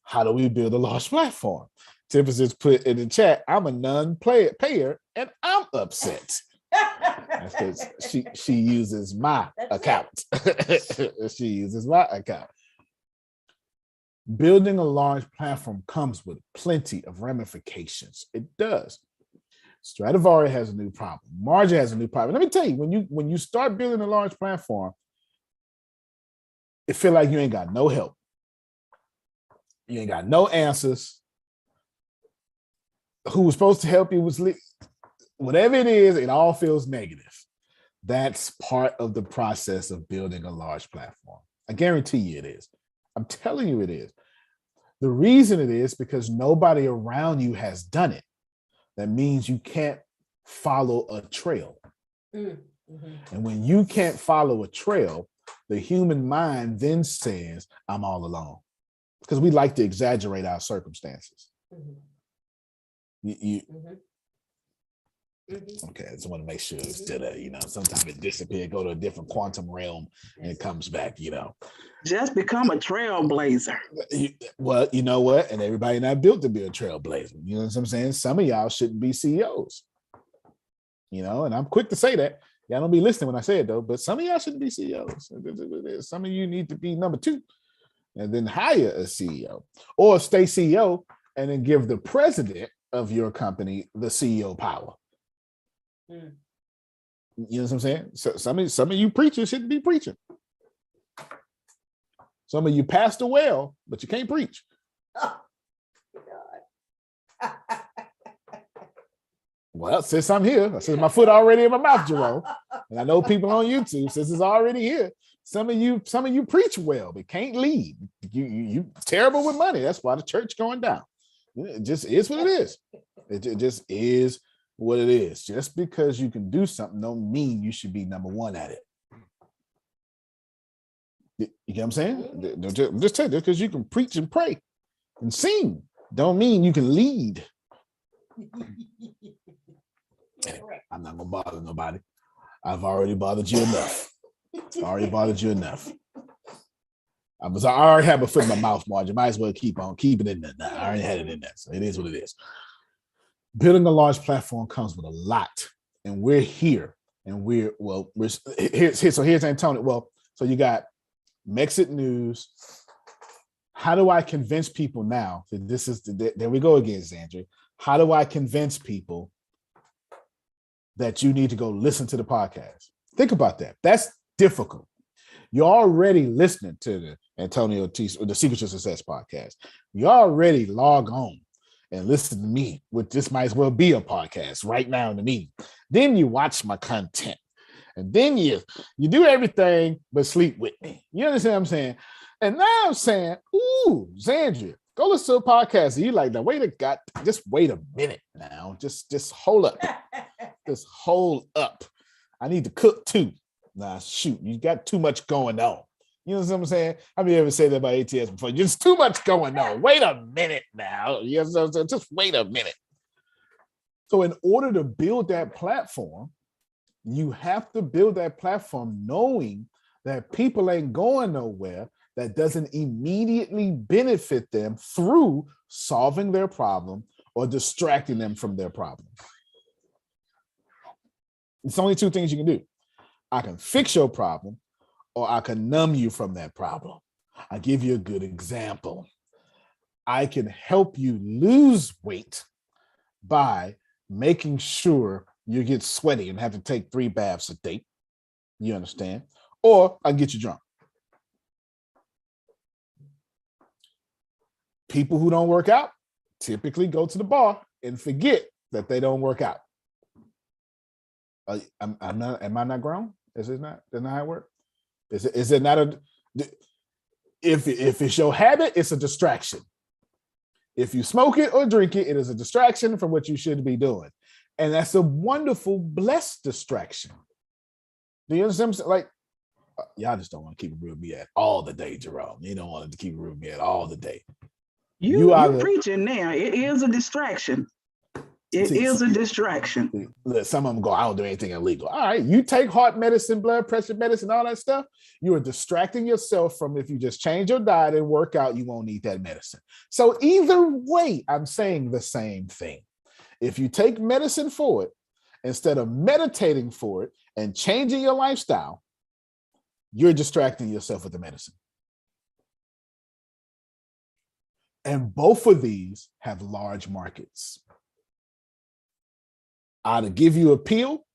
how do we build a large platform? Tiffany just put in the chat, I'm a non-payer and I'm upset. That's because she uses my account. She uses my account. Building a large platform comes with plenty of ramifications. It does. Stradivari has a new problem. Margin has a new problem. Let me tell you, when you start building a large platform, it feel like you ain't got no help. You ain't got no answers. Who was supposed to help you was whatever it is, it all feels negative. That's part of the process of building a large platform. I guarantee you it is. I'm telling you it is. The reason it is because nobody around you has done it. That means you can't follow a trail. Mm-hmm. And when you can't follow a trail, the human mind then says, I'm all alone. Because we like to exaggerate our circumstances. Mm-hmm. Okay, I just want to make sure it's still there. Sometimes it disappears, go to a different quantum realm, and it comes back. Just become a trailblazer. Well, you know what? And everybody not built to be a trailblazer. You know what I'm saying? Some of y'all shouldn't be CEOs. And I'm quick to say that. Y'all don't be listening when I say it though. But some of y'all shouldn't be CEOs. Some of you need to be number 2, and then hire a CEO, or stay CEO and then give the president of your company the CEO power. You know what I'm saying? So some of you preachers shouldn't be preaching. Some of you pastor well, but you can't preach. Oh, God. Well, since I'm here, since my foot already in my mouth, Jerome, and I know people on YouTube, since it's already here, some of you preach well, but can't lead. You terrible with money. That's why the church going down. It just is what it is. It just is what it is. Just because you can do something don't mean you should be number 1 at it. You get what I'm saying? I'm just telling you, because you can preach and pray and sing don't mean you can lead. Anyway, I'm not gonna bother nobody. I've already bothered you enough. I already have a foot in my mouth, Marge. Might as well keep it in there. I already had it in there. So it is what it is. Building a large platform comes with a lot. And we're here. And we're here's Antonio. Well, so you got Mexit News. How do I convince people now that this is there we go again, Zandra. How do I convince people that you need to go listen to the podcast? Think about that. That's difficult. You're already listening to the Antonio T, the Secret to Success podcast. You already log on and listen to me, which this might as well be a podcast right now in the meeting. Then you watch my content. And then you do everything but sleep with me. You understand what I'm saying? And now I'm saying, ooh, Zandria, go listen to a podcast. And you like, now just wait a minute now. Just hold up. Just hold up. I need to cook too. Nah, shoot, you got too much going on. You know what I'm saying? How many ever say that about ATS before? There's too much going on. Wait a minute now. You know what I'm saying? Just wait a minute. So in order to build that platform, you have to build that platform knowing that people ain't going nowhere that doesn't immediately benefit them through solving their problem or distracting them from their problem. It's only two things you can do. I can fix your problem or I can numb you from that problem. I'll give you a good example. I can help you lose weight by making sure you get sweaty and have to take 3 baths a day. You understand? Or I can get you drunk. People who don't work out typically go to the bar and forget that they don't work out. Am I not grown? Is it not? That's not how it works. Is it not a? If it's your habit, it's a distraction. If you smoke it or drink it, it is a distraction from what you should be doing, and that's a wonderful, blessed distraction. Do you understand? Like, y'all just don't want to keep it real with me at all the day, Jerome. You don't want to keep it real with me at all the day. You're preaching now. It is a distraction. It is a distraction. Look, some of them go, I don't do anything illegal. All right, you take heart medicine, blood pressure medicine, all that stuff. You are distracting yourself from, if you just change your diet and work out, you won't need that medicine. So either way, I'm saying the same thing. If you take medicine for it, instead of meditating for it and changing your lifestyle, you're distracting yourself with the medicine. And both of these have large markets. Either give you a pill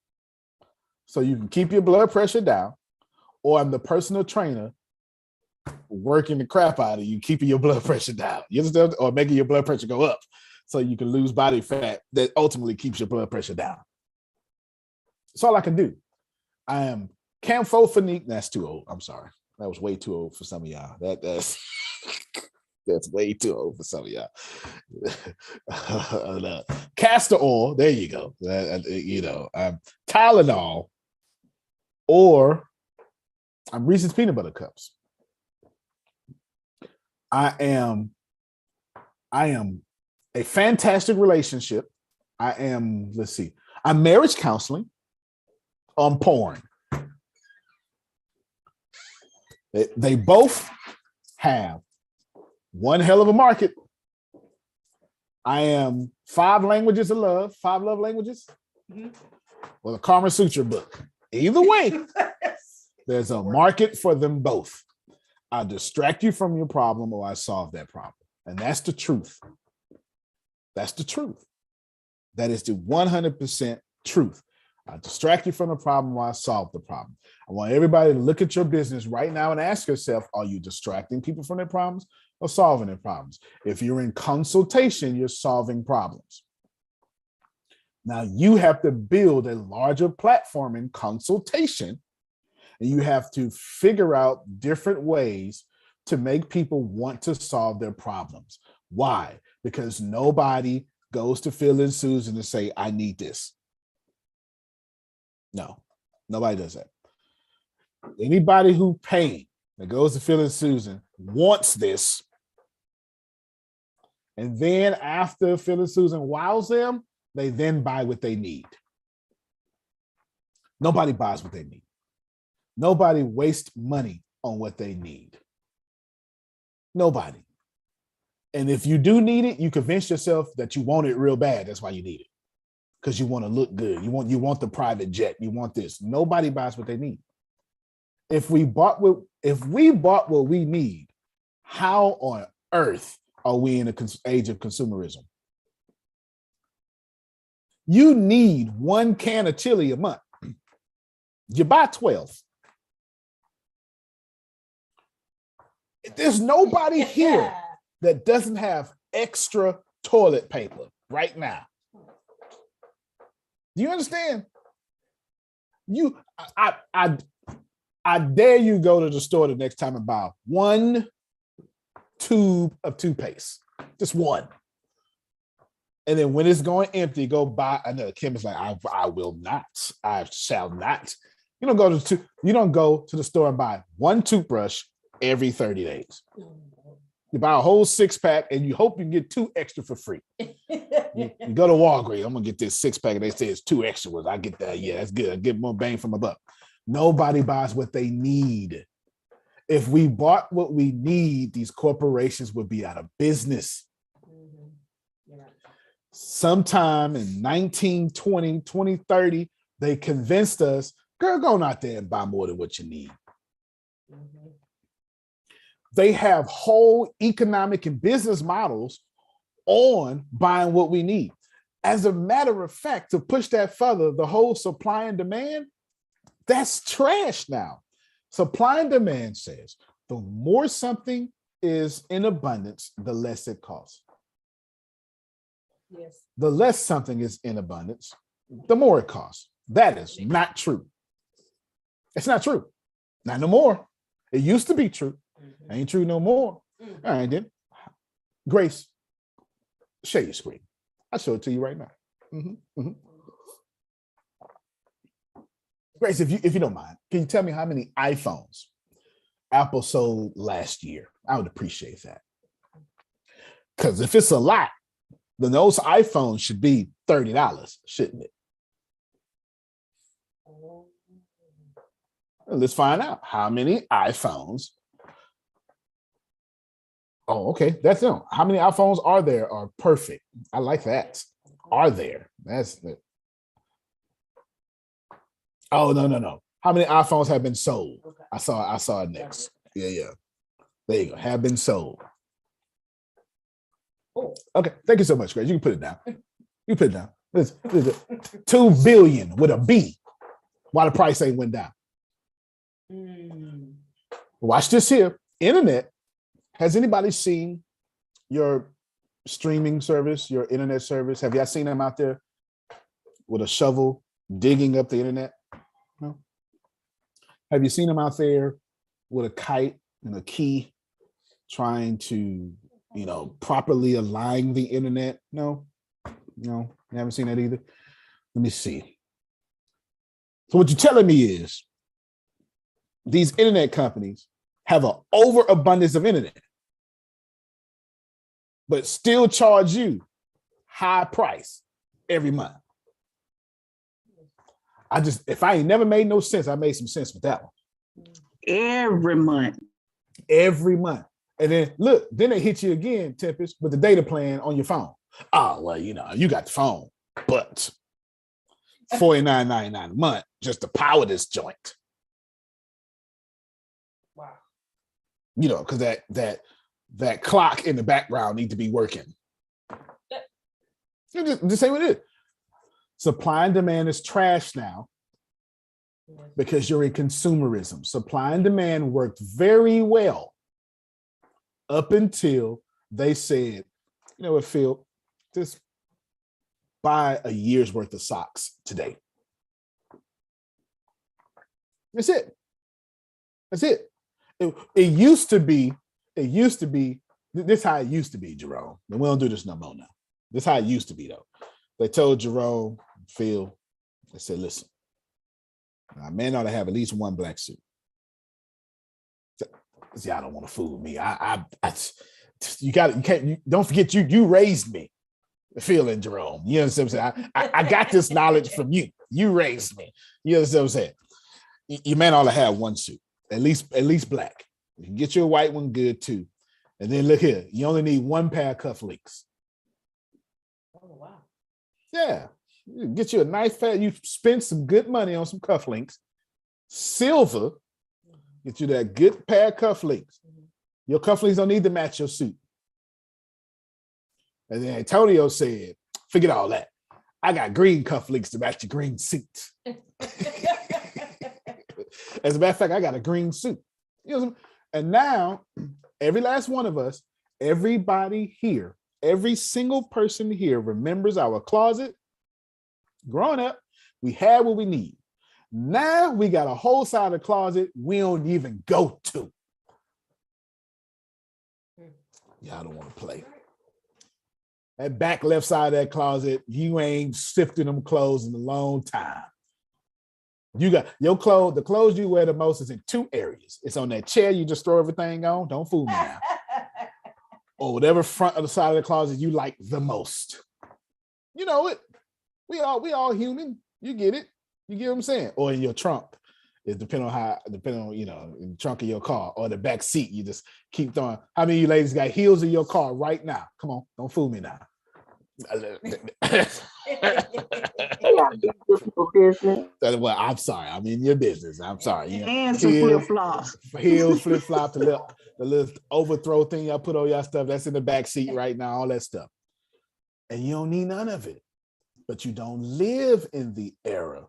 so you can keep your blood pressure down, or I'm the personal trainer working the crap out of you, keeping your blood pressure down. You understand? Or making your blood pressure go up so you can lose body fat that ultimately keeps your blood pressure down. That's all I can do. I am Camphofenique. That's too old. I'm sorry. That was way too old for some of y'all. That's way too old for some of y'all. Castor oil, there you go. Tylenol, or I'm Reese's peanut butter cups. I am a fantastic relationship. I'm marriage counseling on porn. They both have one hell of a market. I am 5 languages of love, 5 love languages, or the Kama Sutra book. Either way, there's a market for them both. I distract you from your problem or I solve that problem. And that's the truth. That's the truth. That is the 100% truth. I distract you from the problem while I solve the problem. I want everybody to look at your business right now and ask yourself, are you distracting people from their problems or solving their problems? If you're in consultation, you're solving problems. Now you have to build a larger platform in consultation, and you have to figure out different ways to make people want to solve their problems. Why? Because nobody goes to Phil and Susan and say, I need this. No, nobody does that. Anybody who paid that goes to Phil and Susan wants this And then after Phil and Susan wows them, they then buy what they need. Nobody buys what they need. Nobody wastes money on what they need. Nobody. And if you do need it, you convince yourself that you want it real bad. That's why you need it. Because you want to look good. You want the private jet. You want this. Nobody buys what they need. If we bought what we need, how on earth are we in the age of consumerism? You need 1 can of chili a month. You buy 12. There's nobody here that doesn't have extra toilet paper right now. Do you understand? I dare you go to the store the next time and buy 1 tube of toothpaste, just 1. And then when it's going empty, go buy another. Kim is like, I will not. I shall not. You don't go to the store and buy 1 toothbrush every 30 days. You buy a whole 6-pack and you hope you can get 2 extra for free. You go to Walgreens, I'm gonna get this 6-pack and they say it's 2 extra ones. I get that. Yeah, that's good. I get more bang for my buck. Nobody buys what they need. If we bought what we need, these corporations would be out of business. Sometime in 1920, 2030, they convinced us, girl, go out there and buy more than what you need. They have whole economic and business models on buying what we need. As a matter of fact, to push that further, the whole supply and demand, that's trash now. Supply and demand says the more something is in abundance, the less it costs. Yes. The less something is in abundance, the more it costs. That is not true. It's not true. Not no more. It used to be true. Ain't true no more. All right, then. Grace, share your screen. I'll show it to you right now. Grace, if you don't mind, can you tell me how many iPhones Apple sold last year? I would appreciate that. Because if it's a lot, then those iPhones should be $30, shouldn't it? Let's find out how many iPhones. Oh, okay. That's them. How many iPhones are there are perfect? I like that. Are there? That's it. Oh, no. How many iPhones have been sold? Okay. I saw it next. Yeah. There you go. Have been sold. Oh. Okay. Thank you so much, Grace. You can put it down. You put it down. Listen, 2 billion with a B. Why the price ain't went down? Watch this here. Internet. Has anybody seen your streaming service, your internet service? Have y'all seen them out there with a shovel digging up the internet? No. Have you seen them out there with a kite and a key trying to, properly align the internet? No, you haven't seen that either. Let me see. So what you're telling me is these internet companies have an overabundance of internet, but still charge you high price every month. If I ain't never made no sense, I made some sense with that one. Every month. Every month. And then look, then they hit you again, Tempest, with the data plan on your phone. Oh, well, you got the phone, but $49.99 a month just to power this joint. Wow. Because that clock in the background need to be working. Just say what it is. Supply and demand is trash now because you're in consumerism. Supply and demand worked very well up until they said, you know what, Phil, just buy a year's worth of socks today. That's it. It used to be, this is how it used to be, Jerome. And we don't do this no more now. This is how it used to be, though. They told Jerome, Phil, they said, listen, a man ought to have at least 1 black suit. See, I don't want to fool me. you can't, don't forget you raised me, feeling Jerome. You understand what I'm saying? I got this knowledge from you. You raised me. You understand what I'm saying? Your man ought to have one suit, at least black. You can get you a white one, good too. And then look here, you only need one pair of cufflinks. Oh, wow. Yeah, you get you a nice pair. You spend some good money on some cufflinks. Silver, get you that good pair of cufflinks. Your cufflinks don't need to match your suit. And then Antonio said, forget all that. I got green cufflinks to match your green suit. As a matter of fact, I got a green suit. You know what I'm saying? And now, every last one of us, everybody here, every single person here remembers our closet. Growing up, we had what we need. Now we got a whole side of the closet we don't even go to. Y'all don't want to play. That back left side of that closet, you ain't sifted them clothes in a long time. You got your clothes, the clothes you wear the most is in two areas. It's on that chair you just throw everything on. Don't fool me now. Or whatever front of the side of the closet you like the most. You know it. We all human. You get it. You get what I'm saying? Or in your trunk. It depends on in the trunk of your car or the back seat. You just keep throwing. How many of you ladies got heels in your car right now? Come on, don't fool me now. Well, I'm sorry. I'm in your business. I'm sorry. You know, And some flip-flops. Heels, flip-flops, the little overthrow thing y'all put on y'all stuff. That's in the back seat right now, all that stuff. And you don't need none of it. But you don't live in the era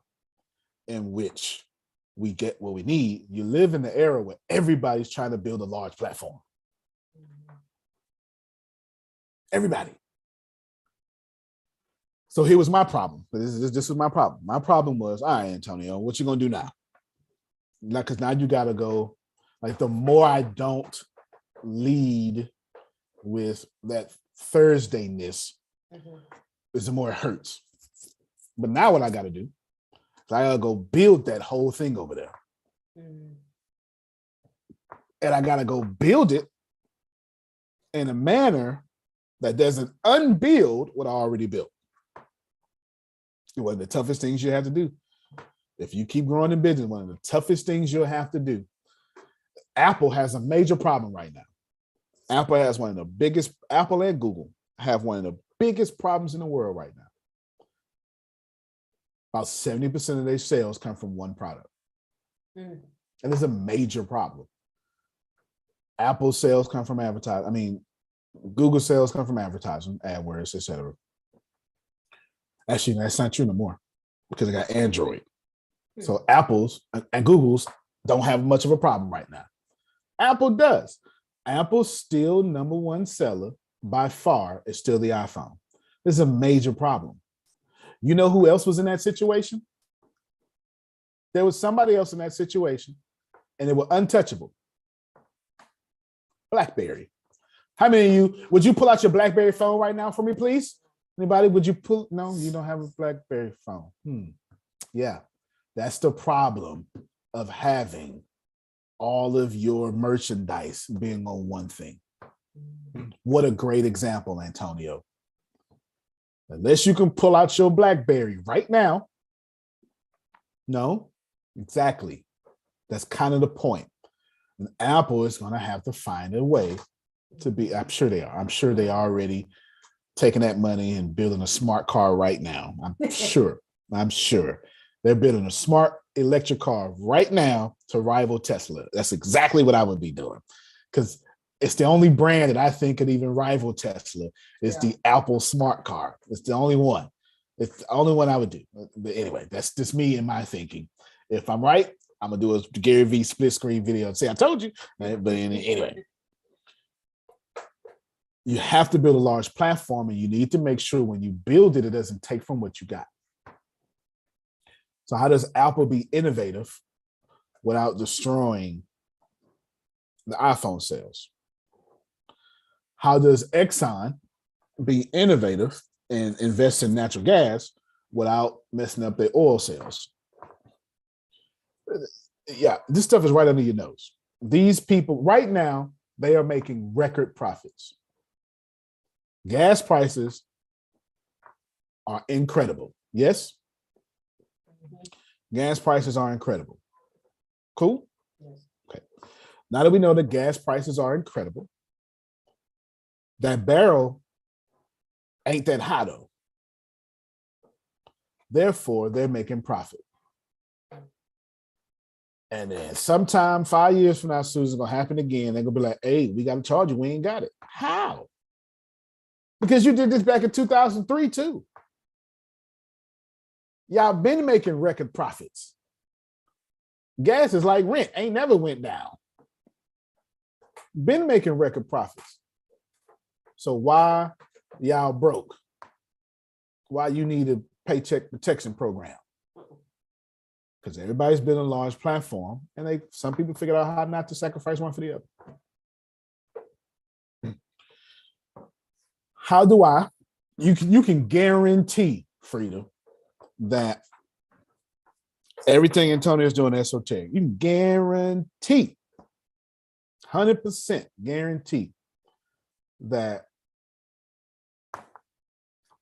in which we get what we need. You live in the era where everybody's trying to build a large platform. Everybody. So here was my problem. This was my problem. My problem was, all right, Antonio, what you gonna do now? Because now you gotta go. Like the more I don't lead with that Thursdayness, is the more it hurts. But now what I gotta do is I gotta go build that whole thing over there. And I gotta go build it in a manner that doesn't unbuild what I already built. One of the toughest things you have to do. If you keep growing in business, one of the toughest things you'll have to do. Apple has a major problem right now. Apple and Google have one of the biggest problems in the world right now. About 70% of their sales come from one product. And it's a major problem. Apple sales come from advertising. Google sales come from advertising, AdWords, etc. Actually, that's not true no more because I got Android. So Apple's and Google's don't have much of a problem right now. Apple does. Apple's still number one seller by far is still the iPhone. This is a major problem. You know who else was in that situation? There was somebody else in that situation and they were untouchable. BlackBerry. How many of you, would you pull out your BlackBerry phone right now for me, please? Anybody, would you pull? No, you don't have a BlackBerry phone. Yeah, that's the problem of having all of your merchandise being on one thing. What a great example, Antonio. Unless you can pull out your BlackBerry right now. No, exactly. That's kind of the point. And Apple is going to have to find a way to be, I'm sure they are. I'm sure they are already taking that money and building a smart car right now. I'm sure they're building a smart electric car right now to rival Tesla. That's exactly what I would be doing because it's the only brand that I think could even rival Tesla is the Apple smart car. It's the only one. It's the only one I would do. But anyway, that's just me and my thinking. If I'm right, I'm gonna do a Gary Vee split screen video and say, I told you. But anyway, you have to build a large platform and you need to make sure when you build it, it doesn't take from what you got. So how does Apple be innovative without destroying the iPhone sales? How does Exxon be innovative and invest in natural gas without messing up their oil sales? Yeah, this stuff is right under your nose. These people right now, they are making record profits. Gas prices are incredible. Yes? Gas prices are incredible. Cool? Okay. Now that we know that gas prices are incredible, that barrel ain't that high though. Therefore, they're making profit. And then sometime 5 years from now, Susan's gonna happen again. They're gonna be like, hey, we gotta charge you. We ain't got it. How? Because you did this back in 2003 too. Y'all been making record profits. Gas is like rent, ain't never went down. Been making record profits. So why y'all broke? Why you need a paycheck protection program? Because everybody's building a large platform, and some people figured out how not to sacrifice one for the other. How do you can guarantee, Frida, that everything Antonio's doing is esoteric. You can guarantee, 100% guarantee that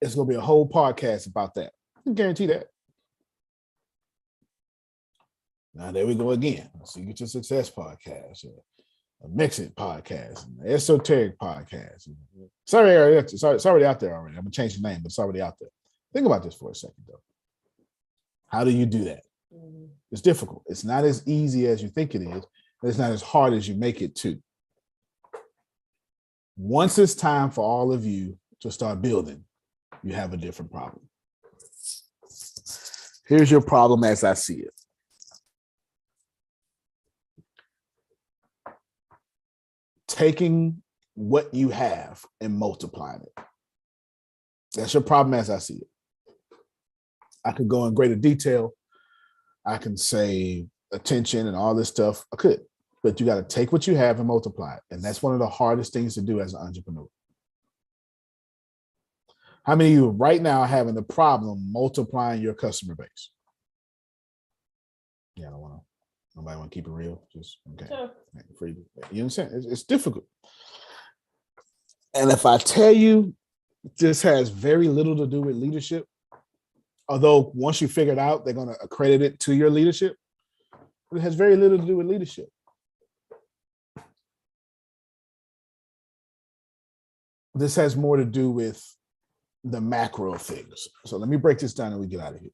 it's going to be a whole podcast about that. I can guarantee that. Now, there we go again. Secret to Success podcast, a Mix-It podcast, an esoteric podcast. It's already out there already. I'm going to change the name, but it's already out there. Think about this for a second, though. How do you do that? It's difficult. It's not as easy as you think it is, but it's not as hard as you make it to. Once it's time for all of you to start building, you have a different problem. Here's your problem as I see it. Taking what you have and multiplying it. That's your problem as I see it. I could go in greater detail. I can say attention and all this stuff. I could, but you got to take what you have and multiply it. And that's one of the hardest things to do as an entrepreneur. How many of you right now are having the problem multiplying your customer base? Yeah, I don't want to. Nobody want to keep it real. Just okay. Sure. Free. You understand? It's difficult. And if I tell you, this has very little to do with leadership. Although once you figure it out, they're going to accredit it to your leadership. But it has very little to do with leadership. This has more to do with the macro things. So let me break this down and we get out of here.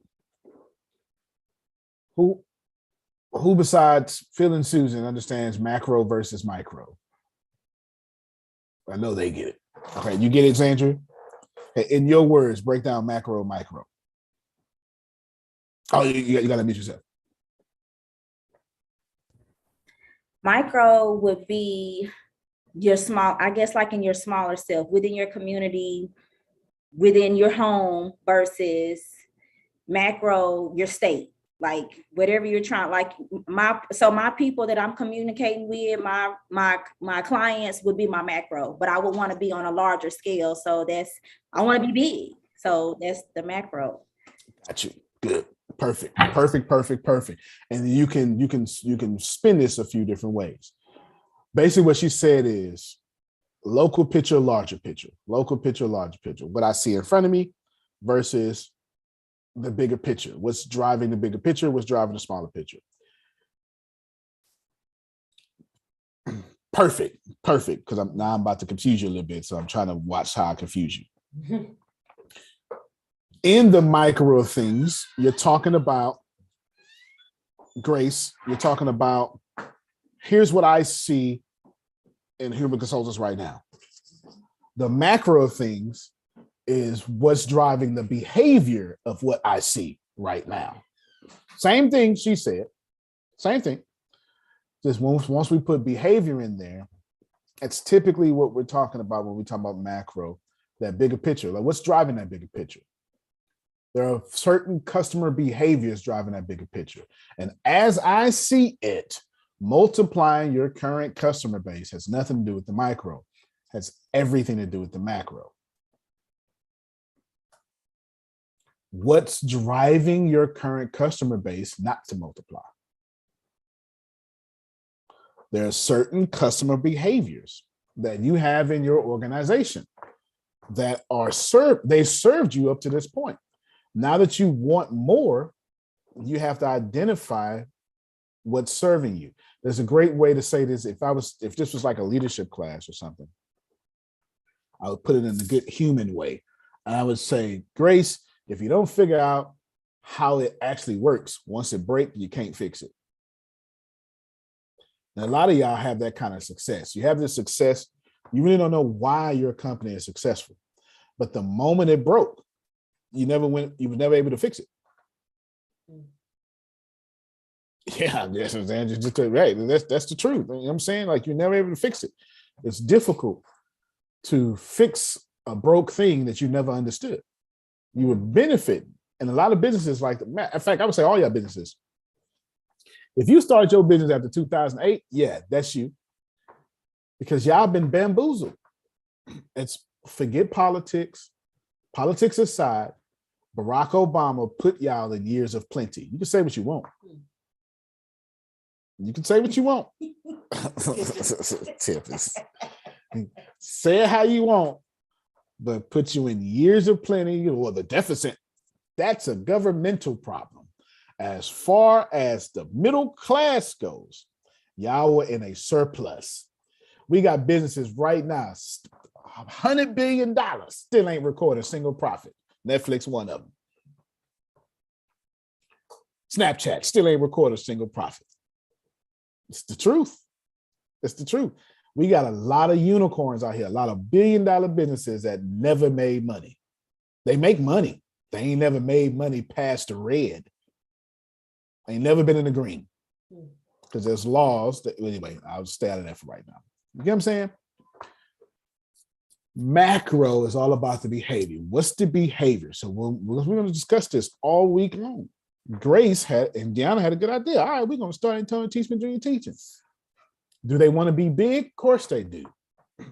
Who besides Phil and Susan understands macro versus micro? I know they get it. Okay, you get it, Sandra? In your words, break down macro, micro. Oh, you got to meet yourself. Micro would be your small, I guess, like in your smaller self, within your community, within your home, versus macro, your state. Like whatever you're trying, like my people that I'm communicating with, my clients would be my macro, but I would want to be on a larger scale. So I want to be big. So that's the macro. Got you. Good. Perfect. And you can spin this a few different ways. Basically what she said is local picture, larger picture, local picture, larger picture. What I see in front of me versus the bigger picture. What's driving the bigger picture? What's driving the smaller picture? Perfect. Because I'm about to confuse you a little bit. So I'm trying to watch how I confuse you. In the micro things, you're talking about Grace. You're talking about, here's what I see in human consultants right now. The macro things is what's driving the behavior of what I see right now. Same thing she said. Same thing. Just once we put behavior in there, it's typically what we're talking about when we talk about macro, that bigger picture. Like what's driving that bigger picture? There are certain customer behaviors driving that bigger picture. And as I see it, multiplying your current customer base has nothing to do with the micro, has everything to do with the macro. What's driving your current customer base not to multiply? There are certain customer behaviors that you have in your organization that are they served you up to this point. Now that you want more, you have to identify what's serving you. There's a great way to say this. If this was like a leadership class or something, I would put it in a good human way. And I would say, Grace, if you don't figure out how it actually works, once it breaks, you can't fix it. And a lot of y'all have that kind of success. You have this success. You really don't know why your company is successful. But the moment it broke, you were never able to fix it. Yeah, yes, Andrew, just right. That's the truth. You know what I'm saying? Like, you're never able to fix it. It's difficult to fix a broke thing that you never understood. You would benefit. And a lot of businesses like that. In fact, I would say all your businesses. If you started your business after 2008, yeah, that's you. Because y'all been bamboozled. Forget politics. Politics aside, Barack Obama put y'all in years of plenty. You can say what you want. You can say what you want. Say it how you want, but put you in years of plenty or the deficit. That's a governmental problem. As far as the middle class goes, y'all were in a surplus. We got businesses right now, $100 billion, still ain't recorded a single profit. Netflix, one of them. Snapchat still ain't recorded a single profit. It's the truth. It's the truth. We got a lot of unicorns out here, a lot of billion-dollar businesses that never made money. They make money. They ain't never made money past the red. They ain't never been in the green. Because there's laws that, anyway, I'll stay out of that for right now. You get what I'm saying? Macro is all about the behavior. What's the behavior? So we're going to discuss this all week long. Grace and Deanna had a good idea. All right, we're going to start Antonio Teachman Jr. teaching. Do they want to be big? Of course they do.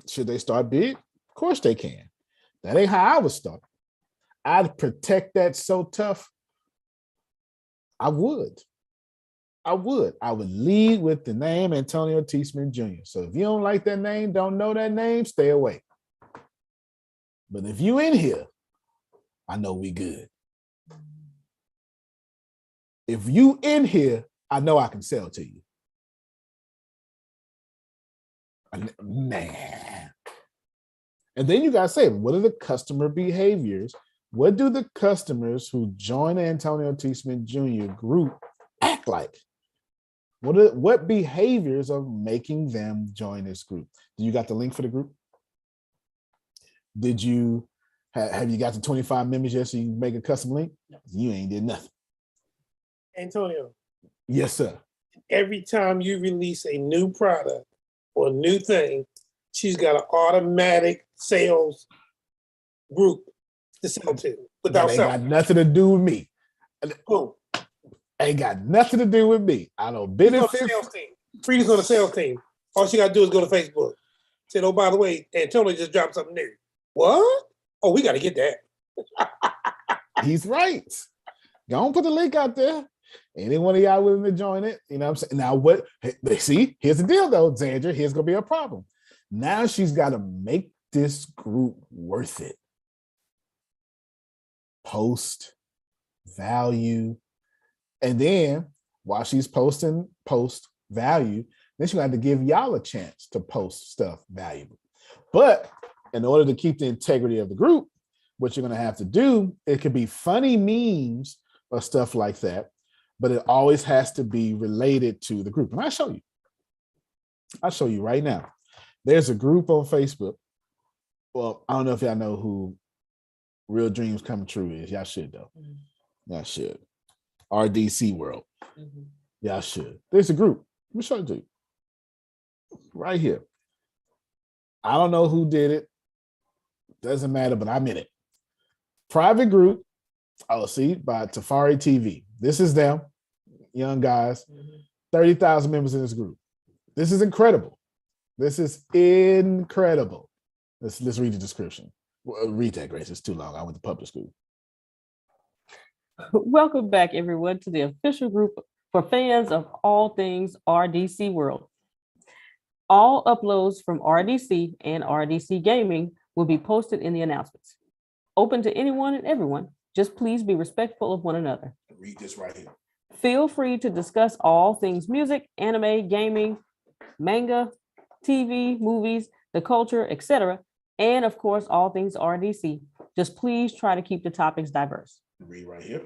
Should they start big? Of course they can. That ain't how I would start. I'd protect that so tough. I would lead with the name Antonio Teachman Jr. So if you don't like that name, don't know that name, stay away. But if you in here, I know we good. If you in here, I know I can sell to you. Man. And then you got to say, what are the customer behaviors? What do the customers who join the Antonio Teachman Jr. group act like? What behaviors are making them join this group? Do you got the link for the group? Did you have you got the 25 members yet so you can make a custom link? No. You ain't did nothing. Antonio. Yes, sir. Every time you release a new product or a new thing, she's got an automatic sales group to sell to without that ain't selling. got nothing to do with me. Boom. Ain't got nothing to do with me. I don't benefit. Freedom's on the sales team. All she got to do is go to Facebook. Said, oh, by the way, Antonio just dropped something new. What? Oh, we got to get that. He's right. Don't put the link out there. Any one of y'all willing to join it? You know what I'm saying? Now, what? See, here's the deal, though, Xandra. Here's going to be a problem. Now she's got to make this group worth it. Post, value, and then while she's posting post value, then she'll have to give y'all a chance to post stuff valuable. But in order to keep the integrity of the group, what you're going to have to do, it could be funny memes or stuff like that, but it always has to be related to the group. And I'll show you. I'll show you right now. There's a group on Facebook. Well, I don't know if y'all know who Real Dreams Come True is. Y'all should, though. Y'all should. RDC World. Y'all should. There's a group. Let me show it to you. Right here. I don't know who did it. Doesn't matter, but I'm in it. Private group. Oh, see, by Tafari TV. This is them, young guys. 30,000 members in this group. This is incredible. This is incredible. Let's read the description. Read that, Grace. It's too long. I went to public school. Welcome back, everyone, to the official group for fans of all things RDC World. All uploads from RDC and RDC Gaming will be posted in the announcements. Open to anyone and everyone. Just please be respectful of one another. Read this right here. Feel free to discuss all things music, anime, gaming, manga, TV, movies, the culture, etc. And of course, all things RDC. Just please try to keep the topics diverse. Read right here.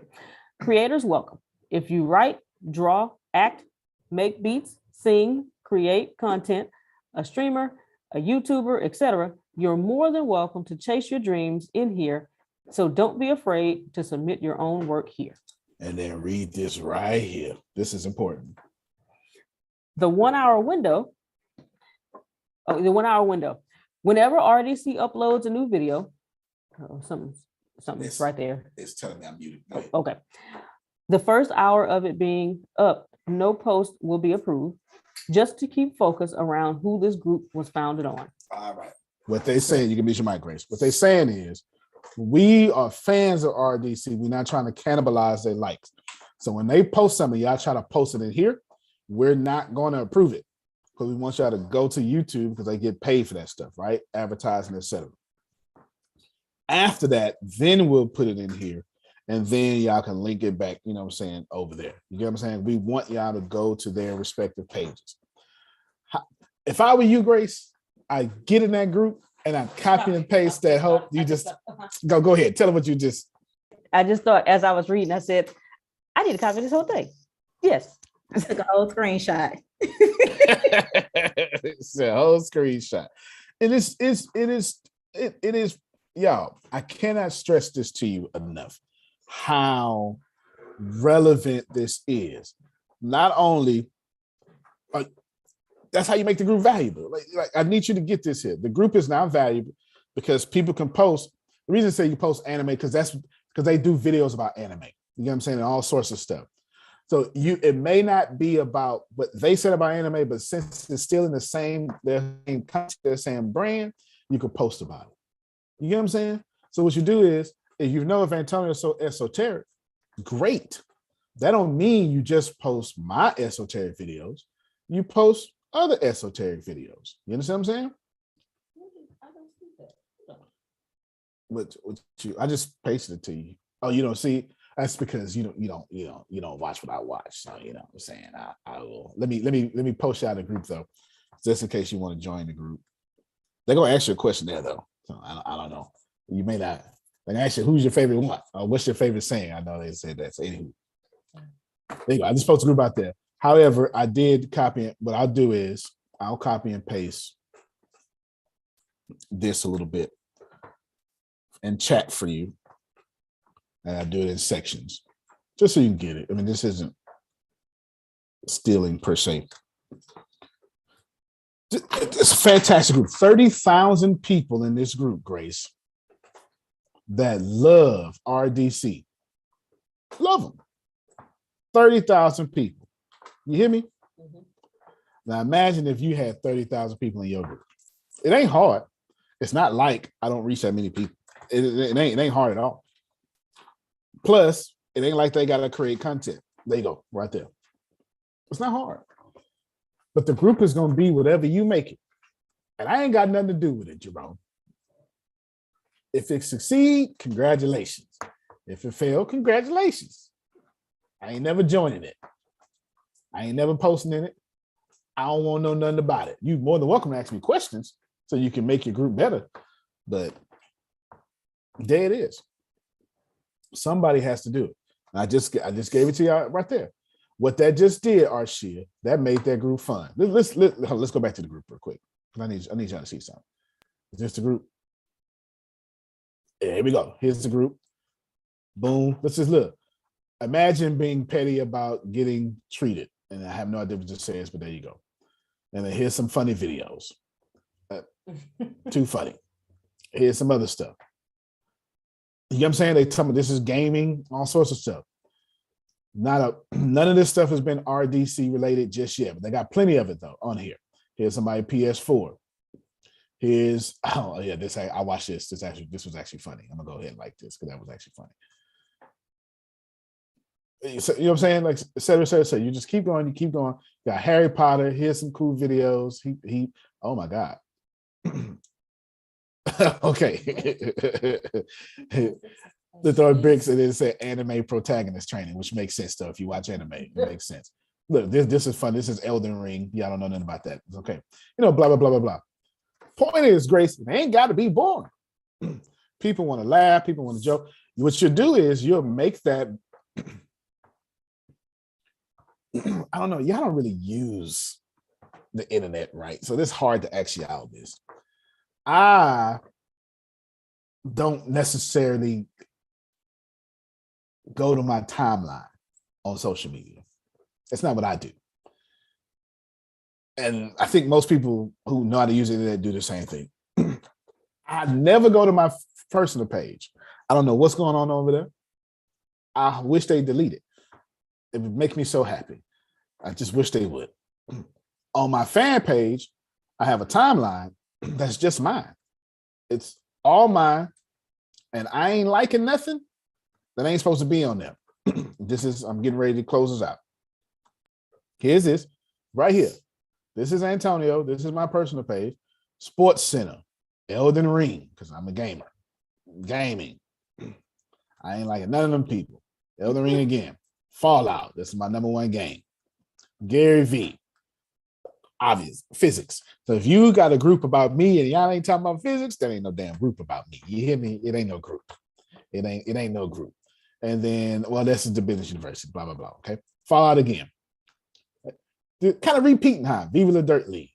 Creators welcome. If you write, draw, act, make beats, sing, create content, a streamer, a YouTuber, etc., you're more than welcome to chase your dreams in here. So don't be afraid to submit your own work here. And then read this right here. This is important. The 1 hour window. The 1 hour window. Whenever RDC uploads a new video, something's right there. It's telling me I'm muted. Okay. The first hour of it being up, no post will be approved, just to keep focus around who this group was founded on. All right. What they saying, you can mute your mic, Grace. What they saying is, we are fans of RDC. We're not trying to cannibalize their likes. So when they post something, y'all try to post it in here, we're not going to approve it because we want y'all to go to YouTube because they get paid for that stuff, right? Advertising, etc. After that, then we'll put it in here and then y'all can link it back, you know what I'm saying, over there. You get what I'm saying? We want y'all to go to their respective pages. If I were you, Grace, I'd get in that group and I copy and paste that whole, you just go ahead. Tell them what you just. I just thought as I was reading, I said, I need to copy this whole thing. Yes. I took a whole screenshot. It's a whole screenshot. It is, y'all, I cannot stress this to you enough, how relevant this is. Not only, that's how you make the group valuable. Like I need you to get this here. The group is now valuable because people can post. The reason I say you post anime because they do videos about anime. You know what I'm saying? And all sorts of stuff. So it may not be about what they said about anime, but since it's still in the same content, the same brand, you could post about it. You get what I'm saying? So what you do is, if you know if Antonio's so esoteric, great. That don't mean you just post my esoteric videos. You post other esoteric videos. You understand what I'm saying? I just pasted it to you. Oh, you don't see? That's because you don't watch what I watch. So you know what I'm saying. I will let me post you out the group though, just in case you want to join the group. They're gonna ask you a question there though. So I don't know. You may not. They ask you who's your favorite one. What's your favorite saying? I know they said that. So anywho, there you go. I just posted a group out there. However, I did copy it. What I'll do is I'll copy and paste this a little bit and chat for you. And I do it in sections, just so you can get it. I mean, this isn't stealing per se. It's a fantastic group. 30,000 people in this group, Grace, that love RDC. Love them. 30,000 people. You hear me? Mm-hmm. Now imagine if you had 30,000 people in your group. It ain't hard. It's not like I don't reach that many people. It ain't hard at all. Plus, it ain't like they got to create content. There you go, right there. It's not hard. But the group is going to be whatever you make it. And I ain't got nothing to do with it, Jerome. If it succeed, congratulations. If it fail, congratulations. I ain't never joining it. I ain't never posting in it. I don't want to know nothing about it. You're more than welcome to ask me questions so you can make your group better. But there it is. Somebody has to do it. I just gave it to y'all right there. What that just did, Arshia, that made that group fun. Let's go back to the group real quick. I need y'all to see something. Is this the group? Yeah, here we go. Here's the group. Boom. Let's just look. Imagine being petty about getting treated. And I have no idea what this says, but there you go. And then here's some funny videos. Too funny. Here's some other stuff. You know what I'm saying? They tell me this is gaming, all sorts of stuff. None of this stuff has been RDC related just yet, but they got plenty of it though on here. Here's somebody PS4. Here's I watched this. This was actually funny. I'm gonna go ahead and like this because that was actually funny. So, you know what I'm saying? Like, et cetera, et cetera, et cetera. You just keep going, you keep going. You got Harry Potter. Here's some cool videos. He oh my God. Okay. They throw bricks and then say anime protagonist training, which makes sense though. If you watch anime, it makes sense. Look, this is fun. This is Elden Ring. Y'all don't know nothing about that. It's okay. You know, blah, blah, blah, blah, blah. Point is, Grace, it ain't got to be boring. People want to laugh. People want to joke. What you do is you'll make that. I don't know. Y'all don't really use the internet, right? So it's hard to ask y'all this. I don't necessarily go to my timeline on social media. That's not what I do. And I think most people who know how to use the internet do the same thing. I never go to my personal page. I don't know what's going on over there. I wish they delete it. It would make me so happy. I just wish they would. On my fan page, I have a timeline that's just mine. It's all mine, and I ain't liking nothing that ain't supposed to be on there. I'm getting ready to close this out. Here's this right here. This is Antonio. This is my personal page. Sports Center, Elden Ring, because I'm a gamer. Gaming. I ain't liking none of them people. Elden Ring again. Fallout. This is my #1 game. Gary V. Obvious. Physics. So if you got a group about me and y'all ain't talking about physics, that ain't no damn group about me. You hear me? It ain't no group. It ain't no group. And then, well, this is the business university, blah, blah, blah. Okay. Fallout again. Kind of repeating, huh? Viva la Dirt League.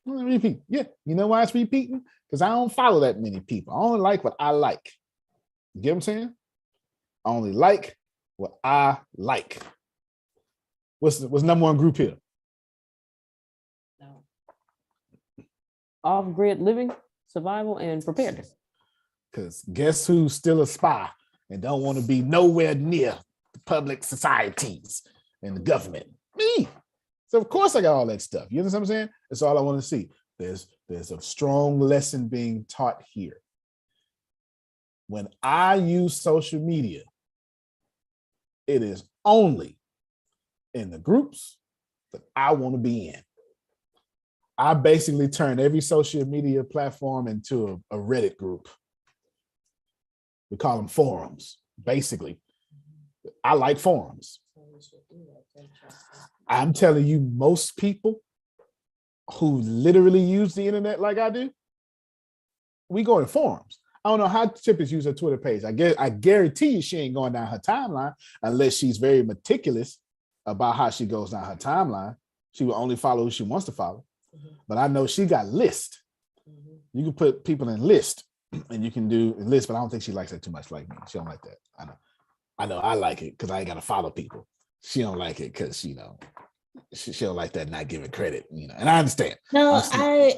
Repeat. Yeah. You know why it's repeating? Because I don't follow that many people. I only like what I like. You get what I'm saying? I only like what I like. What's #1 group here? Off-grid living, survival, and preparedness. Because guess who's still a spy and don't want to be nowhere near the public societies and the government? Me. So of course I got all that stuff. You understand what I'm saying? That's all I want to see. There's a strong lesson being taught here. When I use social media, it is only in the groups that I want to be in. I basically turn every social media platform into a Reddit group. We call them forums, basically. I like forums. I'm telling you, most people who literally use the internet like I do, we go in forums. I don't know how Tippett uses her Twitter page. I guarantee you she ain't going down her timeline unless she's very meticulous about how she goes down her timeline. She will only follow who she wants to follow. But I know she got list. You can put people in list and you can do list, but I don't think she likes that too much like me. She don't like that. I know I like it because I ain't got to follow people. She don't like it because, she don't like that not giving credit, and I understand. No,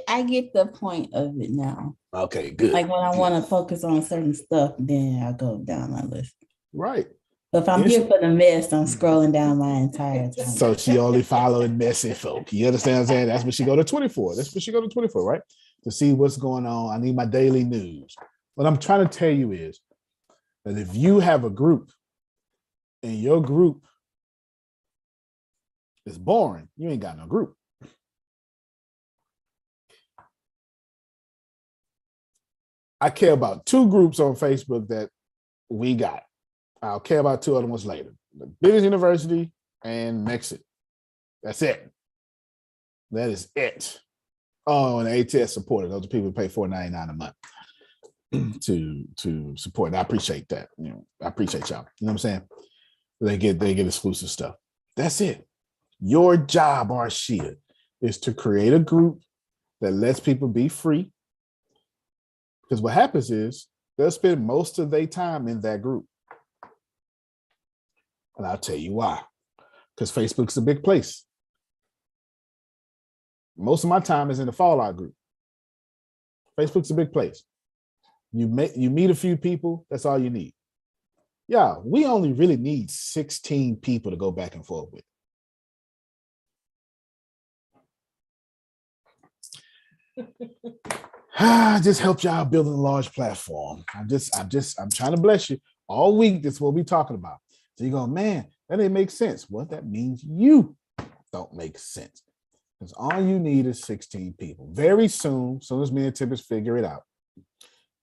I get the point of it now. Okay, good. Like when I want to focus on certain stuff, then I go down my list. Right. But if I'm here for the mess, I'm scrolling down my entire time. So she only following messy folk. You understand what I'm saying? That's what she go to Twitter for. That's what she go to Twitter for, right? To see what's going on. I need my daily news. What I'm trying to tell you is that if you have a group and your group is boring, you ain't got no group. I care about 2 groups on Facebook that we got. I'll care about 2 other ones later. The Business University and Mexit. That's it. That is it. Oh, and the ATS supporters. Those are people who pay $4.99 a month to support. And I appreciate that. I appreciate y'all. You know what I'm saying? They get exclusive stuff. That's it. Your job, Arshia, is to create a group that lets people be free. Because what happens is they'll spend most of their time in that group. And I'll tell you why. Because Facebook's a big place. Most of my time is in the Fallout group. Facebook's a big place. You meet a few people, that's all you need. Yeah, we only really need 16 people to go back and forth with. I just helped y'all build a large platform. I'm trying to bless you. All week, this is what we're talking about. So you go, man, That didn't make sense. Well, that means you don't make sense. Because all you need is 16 people. Very soon as me and Tippers figure it out,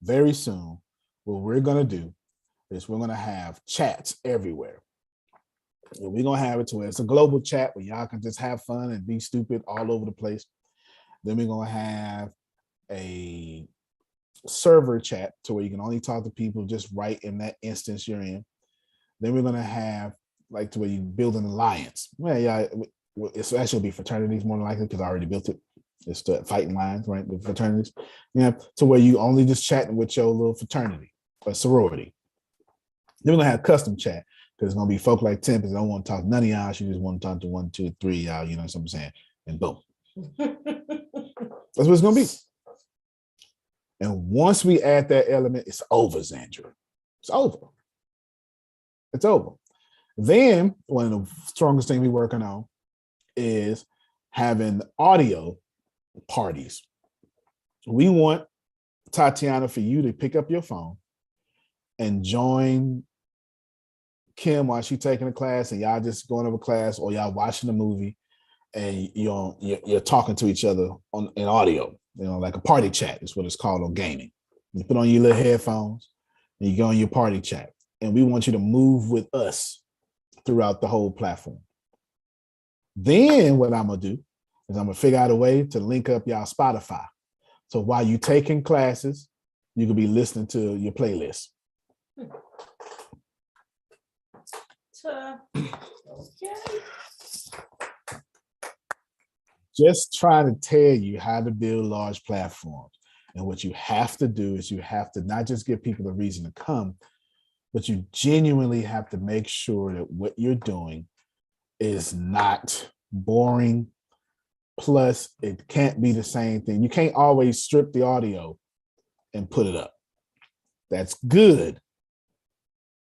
very soon, what we're going to do is we're going to have chats everywhere. And we're going to have it to where it's a global chat where y'all can just have fun and be stupid all over the place. Then we're going to have a server chat to where you can only talk to people just right in that instance you're in. Then we're going to have like to where you build an alliance. Well, yeah, it's actually be fraternities more than likely because I already built it. It's the fighting lines, right? With fraternities. Yeah, to where you only just chatting with your little fraternity or sorority. Then we're going to have custom chat because it's going to be folk like Tim because I don't want to talk to none of y'all. She just want to talk to 1, 2, 3 y'all, you know what I'm saying? And boom. That's what it's going to be. And once we add that element, it's over, Zandra. It's over. It's over. Then one of the strongest things we're working on is having audio parties. We want, Tatiana, for you to pick up your phone and join Kim while she's taking a class and y'all just going over class or y'all watching a movie and you're talking to each other in audio, like a party chat is what it's called on gaming. You put on your little headphones and you go on your party chat. And we want you to move with us throughout the whole platform. Then what I'm gonna do is I'm gonna figure out a way to link up y'all Spotify. So while you're taking classes, you can be listening to your playlist. Just trying to tell you how to build large platforms. And what you have to do is you have to not just give people a reason to come, but you genuinely have to make sure that what you're doing is not boring. Plus, it can't be the same thing. You can't always strip the audio and put it up. That's good.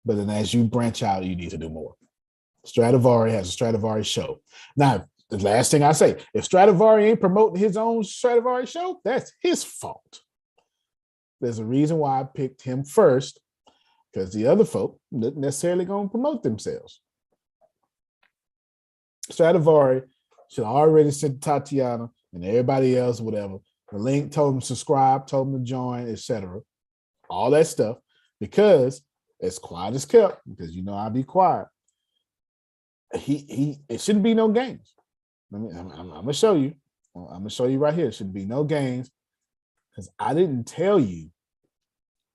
But then as you branch out, you need to do more. Stradivari has a Stradivari show. Now, the last thing I say, if Stradivari ain't promoting his own Stradivari show, that's his fault. There's a reason why I picked him first, because the other folk not necessarily going to promote themselves. Stradivari should already send Tatiana and everybody else, whatever, the link, told them to subscribe, told them to join, etc. All that stuff, because as quiet as kept, because I'll be quiet. It shouldn't be no games. I'm gonna show you. I'm gonna show you right here. It should be no games because I didn't tell you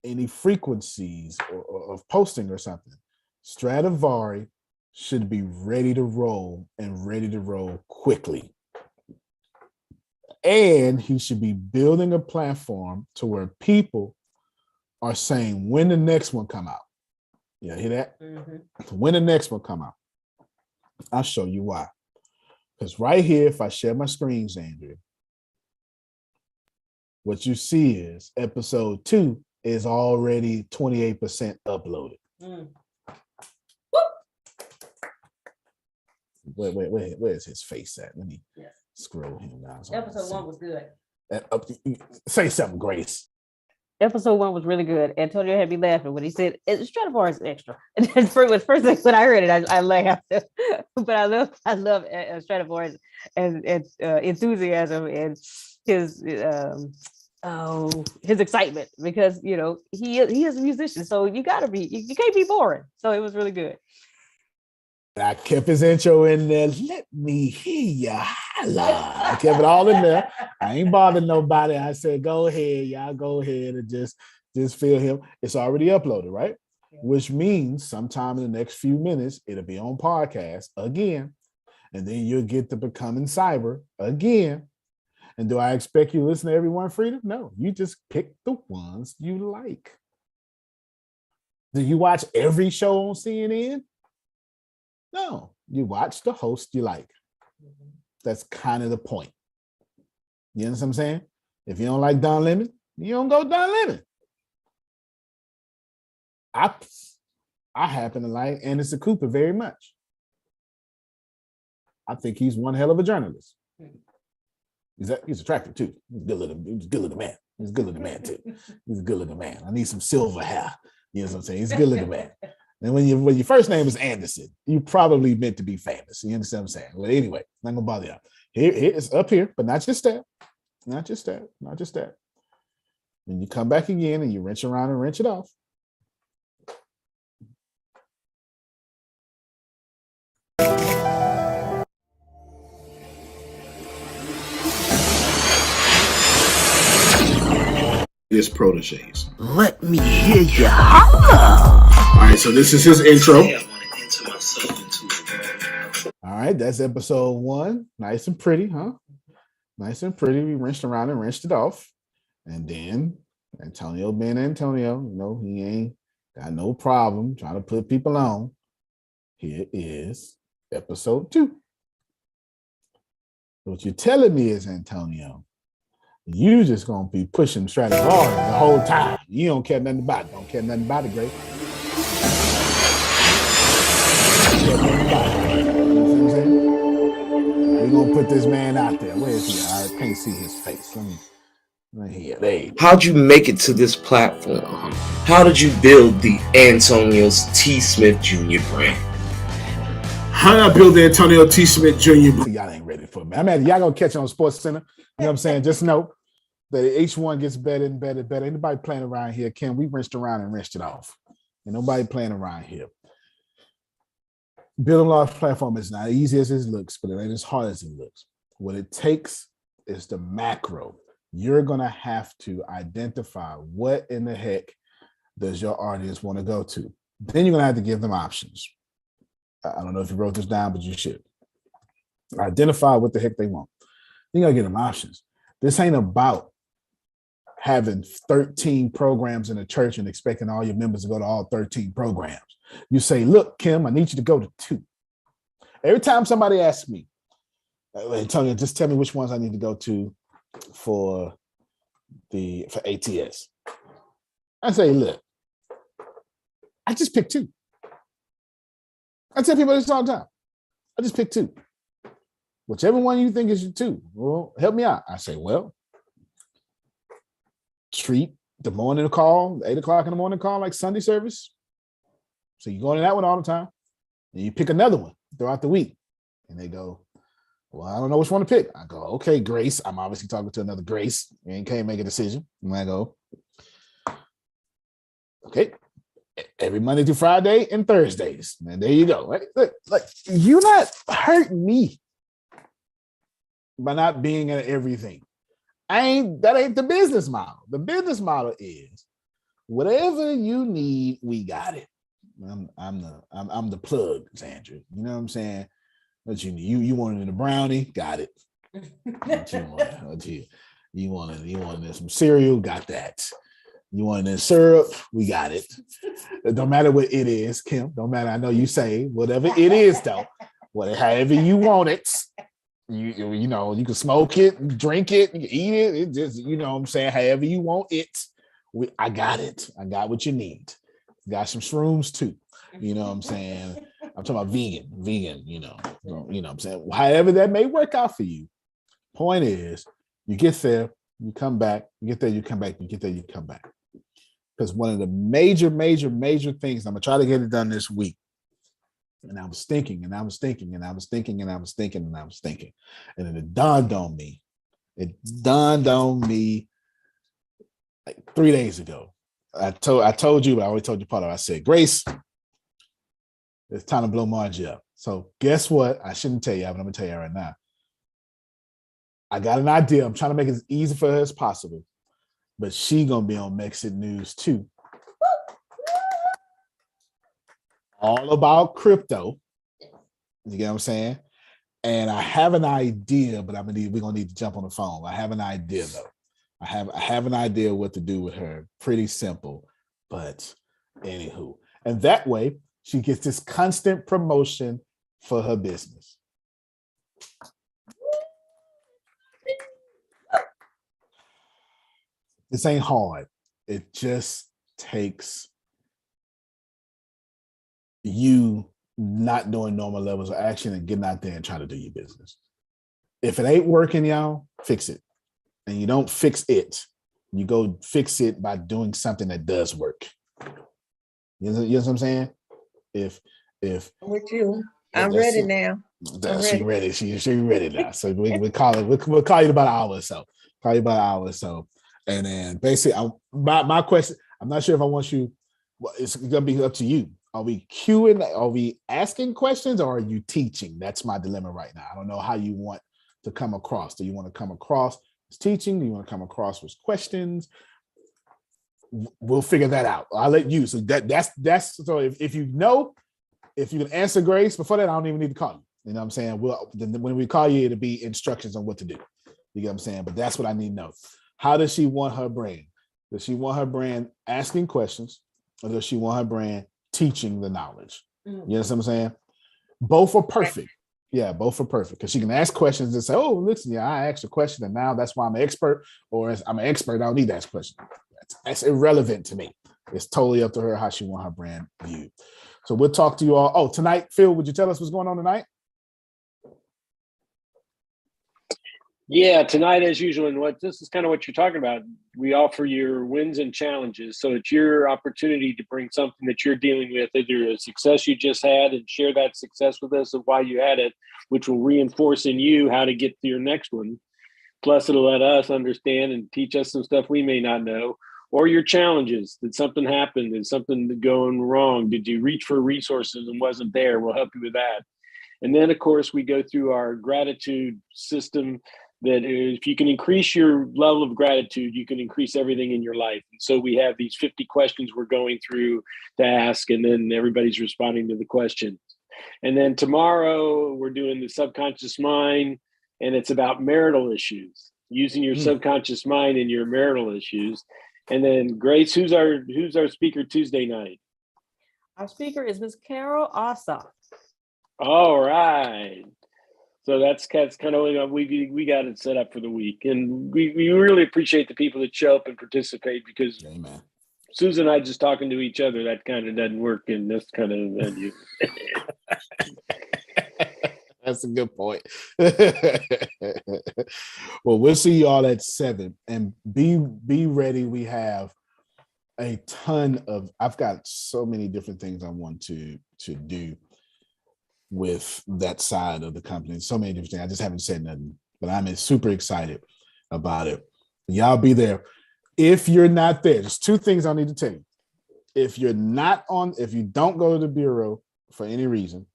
any frequencies of posting or something. Stradivari should be ready to roll and ready to roll quickly. And he should be building a platform to where people are saying when the next one come out. You hear that? Mm-hmm. When the next one come out. I'll show you why. Because right here, if I share my screen, Andrea, what you see is episode 2 is already 28% uploaded. Where's his face at? Let me scroll him down. Episode 1 was good. Say something, Grace. Episode 1 was really good. Antonio had me laughing when he said Stradivari is extra. And the first thing when I heard it, I laughed. But I love Stradivari and enthusiasm and his excitement, because he is a musician, so you can't be boring. So it was really good. I kept his intro in there. Let me hear ya holla. I kept it all in there. I ain't bothered nobody. I said, go ahead, y'all go ahead and just feel him. It's already uploaded, right? Yeah. Which means sometime in the next few minutes, it'll be on podcast again. And then you'll get to Becoming Cyber again. And do I expect you to listen to everyone, Freedom? No, you just pick the ones you like. Do you watch every show on CNN? No, you watch the host you like. That's kind of the point. You understand what I'm saying? If you don't like Don Lemon, you don't go Don Lemon. I happen to like Anderson Cooper very much. I think he's one hell of a journalist. He's attractive too. He's a good looking man. He's a good looking man too. He's a good looking man. I need some silver hair. You know what I'm saying? He's a good looking man. And when your first name is Anderson, you probably meant to be famous. You understand what I'm saying? Well, anyway, not gonna bother you. Here it's up here, but not just that. Not just that. Not just that. When you come back again and you wrench around and wrench it off. His proteges. Let me hear you holler. All right, so this is his intro. All right, that's episode 1. Nice and pretty, huh? Nice and pretty. We wrenched around and wrenched it off. And then Antonio being Antonio, he ain't got no problem trying to put people on. Here is episode 2. What you're telling me is, Antonio, you just gonna be pushing strategy hard the whole time. You don't care nothing about it. Don't care nothing about it, Grace. You know what I'm saying? We're gonna put this man out there. Where is he? I can't see his face. Let me hear. There you go. How'd you make it to this platform? How did you build the Antonio's T. Smith Jr. brand? How did I build the Antonio T. Smith Jr. brand? Y'all ain't ready for me. I'm at y'all gonna catch it on Sports Center. You know what I'm saying? Just know that H1 gets better and better and better. Anybody playing around here, Kim, we wrenched around and wrenched it off. And nobody playing around here. Building a large platform is not easy as it looks, but it ain't as hard as it looks. What it takes is the macro. You're going to have to identify what in the heck does your audience want to go to. Then you're going to have to give them options. I don't know if you wrote this down, but you should. Identify what the heck they want. You got to give them options. This ain't about having 13 programs in a church and expecting all your members to go to all 13 programs. You say, look, Kim, I need you to go to 2. Every time somebody asks me, Antonio, just tell me which ones I need to go to for ATS. I say, look, I just pick 2. I tell people this all the time. I just pick 2. Whichever one you think is your 2, well, help me out. I say, well, treat the morning call, 8 o'clock in the morning call, like Sunday service. So you go to that one all the time. And you pick another one throughout the week. And they go, well, I don't know which one to pick. I go, okay, Grace. I'm obviously talking to another Grace. And can't make a decision. And I go, okay, every Monday through Friday and Thursdays. And there you go. Right? Look, like, you're not hurting me by not being at everything. That ain't the business model. The business model is whatever you need, we got it. I'm the plug, Sandra. You know what I'm saying? What you need? You wanted a brownie, got it. You wanted some cereal, got that. You wanted syrup, we got it. It don't matter what it is, Kim. Don't matter. I know you say whatever it is, though. However you want it. You know, you can smoke it, drink it, you can eat it. It just, you know what I'm saying, however you want it. I got it. I got what you need. Got some shrooms too. You know what I'm saying? I'm talking about vegan, you know what I'm saying? However that may work out for you. Point is, you get there, you come back, you get there, you come back, you get there, you come back. Because one of the major things, I'm gonna try to get it done this week. And I was thinking, and then it dawned on me. Like 3 days ago. I told you, but I already told you, Paula. I said, Grace, it's time to blow Margie up. So guess what? I shouldn't tell you, but I'm gonna tell you right now. I got an idea. I'm trying to make it as easy for her as possible. But she gonna be on Mexit News too. All about crypto. You get what I'm saying? And I have an idea, but we're gonna need to jump on the phone. I have an idea though. I have an idea what to do with her. Pretty simple, but anywho. And that way she gets this constant promotion for her business. This ain't hard. It just takes you not doing normal levels of action and getting out there and trying to do your business. If it ain't working, y'all, fix it. And you don't fix it. You go fix it by doing something that does work. You know what I'm saying? if With you. Yeah, I'm that's ready it. now. I'm she ready. ready. She ready now. So we call it. We'll call you in about an hour or so. Call you about an hour or so, and then basically, my question. I'm not sure if I want you. Well, it's gonna be up to you. Are we queuing? Are we asking questions, or are you teaching? That's my dilemma right now. I don't know how you want to come across. Do you want to come across as teaching? Do you want to come across with questions? We'll figure that out. I'll let you. So that's so if you know. If you can answer Grace before that, I don't even need to call you. You know what I'm saying? When we call you, it'll be instructions on what to do. You get what I'm saying? But that's what I need to know. How does she want her brand? Does she want her brand asking questions, or does she want her brand teaching the knowledge? You understand what I'm saying? Both are perfect. Yeah, both are perfect. Because she can ask questions and say, oh, listen, yeah, I asked a question and now that's why I'm an expert, or as I'm an expert, I don't need to ask questions. That's irrelevant to me. It's totally up to her how she want her brand viewed. So we'll talk to you all. Oh, tonight, Phil, would you tell us what's going on tonight? Yeah, tonight, as usual, and this is kind of what you're talking about. We offer your wins and challenges. So it's your opportunity to bring something that you're dealing with, either a success you just had, and share that success with us of why you had it, which will reinforce in you how to get to your next one. Plus, it'll let us understand and teach us some stuff we may not know. Or your challenges. Did something happen? Did something going wrong? Did you reach for resources and wasn't there? We'll help you with that. And then, of course, we go through our gratitude system that if you can increase your level of gratitude, you can increase everything in your life. And so we have these 50 questions we're going through to ask, and then everybody's responding to the questions. And then tomorrow we're doing the subconscious mind, and it's about marital issues, using your subconscious mind in your marital issues. And then Grace, who's our speaker Tuesday night? Our speaker is Miss Carol Ossoff. All right. So that's kind of we got it set up for the week, and we really appreciate the people that show up and participate, because Amen. Susan and I just talking to each other, that kind of doesn't work in this kind of venue. That's a good point. Well, we'll see you all at 7, and be ready. We have a ton of. I've got so many different things I want to do with that side of the company. So many different things. I just haven't said nothing, but I'm super excited about it. Y'all be there. If you're not there, there's 2 things I need to tell you. If you don't go to the bureau for any reason,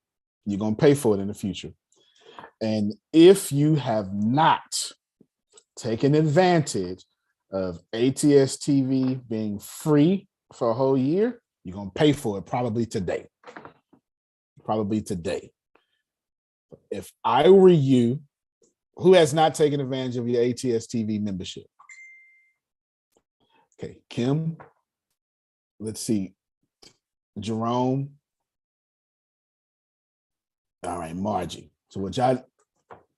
you're going to pay for it in the future. And if you have not taken advantage of ATS TV being free for a whole year, you're going to pay for it probably today. If I were you, who has not taken advantage of your ATS TV membership? Okay, Kim. Let's see. Jerome. All right, Margie. So what y'all,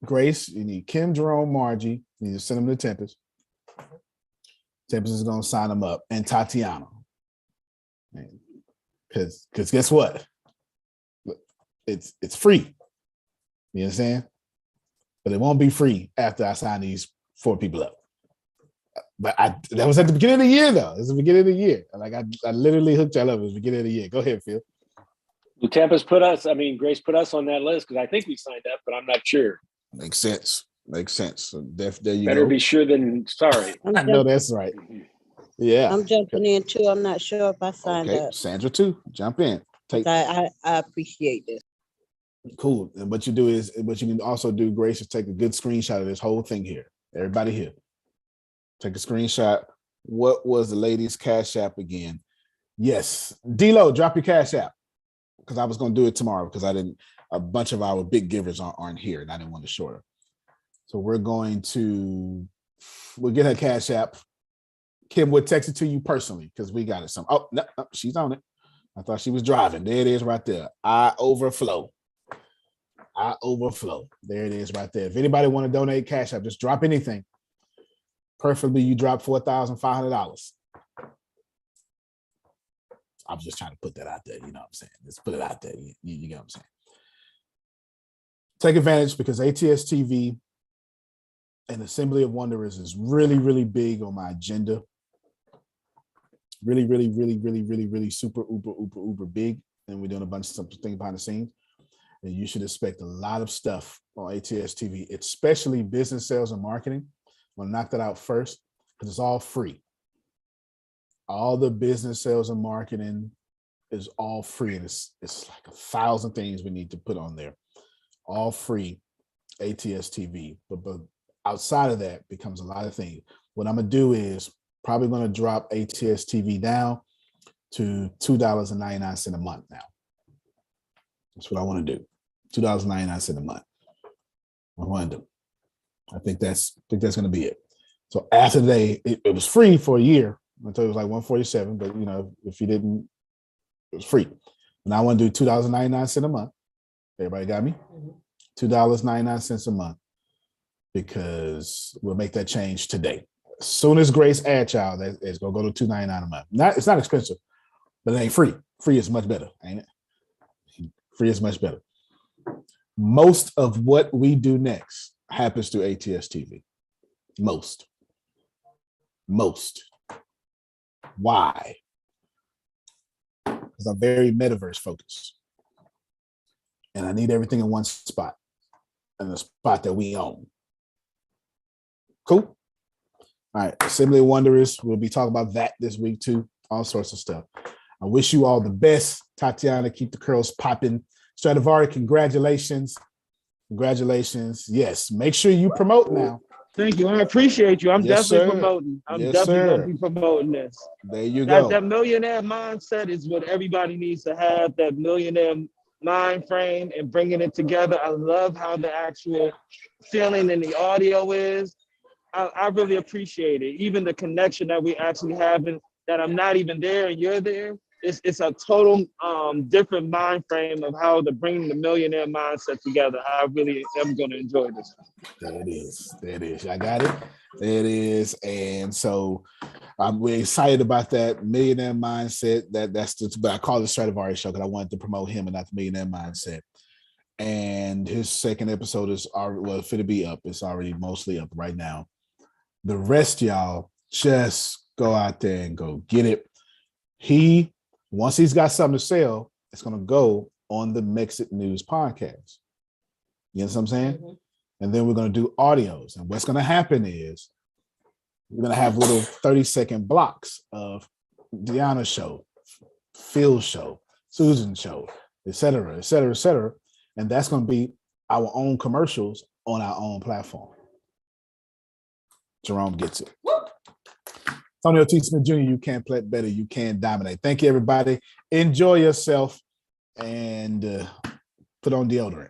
Grace, you need Kim, Jerome, Margie. You need to send them to Tempest. Tempest is going to sign them up. And Tatiana. Because guess what? It's free. You understand? But it won't be free after I sign these 4 people up. But that was at the beginning of the year, though. It was the beginning of the year. Like I literally hooked y'all up at the beginning of the year. Go ahead, Phil. Well, Grace put us on that list, because I think we signed up, but I'm not sure. Makes sense. So there you Better go. be sure than sorry. I know that's right. Yeah. I'm jumping in too. I'm not sure if I signed up. Sandra too. Jump in. I appreciate this. Cool. And what you can also do, Grace, is take a good screenshot of this whole thing here. Everybody here. Take a screenshot. What was the lady's Cash App again? Yes. D-Lo, drop your Cash App. Because I was going to do it tomorrow, because a bunch of our big givers aren't here, and I didn't want to short her. So we'll get her Cash App. Kim would text it to you personally, because we got it. Oh, no, she's on it. I thought she was driving. There it is right there. I overflow. There it is right there. If anybody want to donate Cash App, just drop anything. Preferably you drop $4,500. I was just trying to put that out there. You know what I'm saying? Let's put it out there. You get what I'm saying? Take advantage, because ATS TV and Assembly of Wanderers is really, really big on my agenda. Really, really, really, really, really, really super, uber big and we're doing a bunch of things behind the scenes. And you should expect a lot of stuff on ATS TV, especially business, sales, and marketing. I'm gonna knock that out first because it's all free. All the business, sales, and marketing is all free, and it's like 1,000 things we need to put on there. All free, ATS TV. But outside of that becomes a lot of things. What I'm gonna do is probably gonna drop ATS TV down to $2.99 a month now. That's what I want to do. $2.99 a month. I want to do. I think that's going to be it. So after it was free for a year until it was like $147. But you know, if you didn't, it was free. And I want to do $2.99 a month. Everybody got me? $2.99 a month, because we'll make that change today. As soon as Grace adds y'all, it's gonna go to $2.99 a month. It's not expensive, but it ain't free. Free is much better, ain't it? Free is much better. Most of what we do next happens through ATS TV. Most. Why? Because I'm very metaverse focused. And I need everything in one spot, and the spot that we own. Cool? All right, Assembly of Wanderers. We'll be talking about that this week too. All sorts of stuff. I wish you all the best. Tatiana, keep the curls popping. Stradivari, congratulations. Congratulations. Yes, make sure you promote now. Thank you. I appreciate you. I'm Yes, definitely sir. promoting. I'm Yes, definitely sir. going to be promoting this. There you go. That millionaire mindset is what everybody needs to have, that millionaire mind frame and bringing it together. I love how the actual feeling in the audio is. I really appreciate it. Even the connection that we actually have, and that I'm not even there and you're there. It's a total different mind frame of how to bring the millionaire mindset together. I really am going to enjoy this. There it is. There it is. I got it. There it is. And so we're excited about that millionaire mindset. But I call it the Stradivari show because I wanted to promote him and not the millionaire mindset. And his second episode is already fit to be up. It's already mostly up right now. The rest, y'all, just go out there and go get it. Once he's got something to sell, it's going to go on the Mexit News podcast. You know what I'm saying? Mm-hmm. And then we're going to do audios. And what's going to happen is we're going to have little 30-second blocks of Deanna's show, Phil's show, Susan's show, et cetera, et cetera, et cetera. And that's going to be our own commercials on our own platform. Jerome gets it. Antonio T. Smith Jr., you can play better, you can dominate. Thank you, everybody. Enjoy yourself and put on deodorant.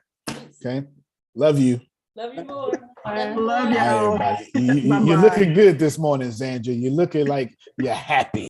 Okay? Love you. Love you more. Love y'all. Everybody. You're looking good this morning, Zandra. You're looking like you're happy.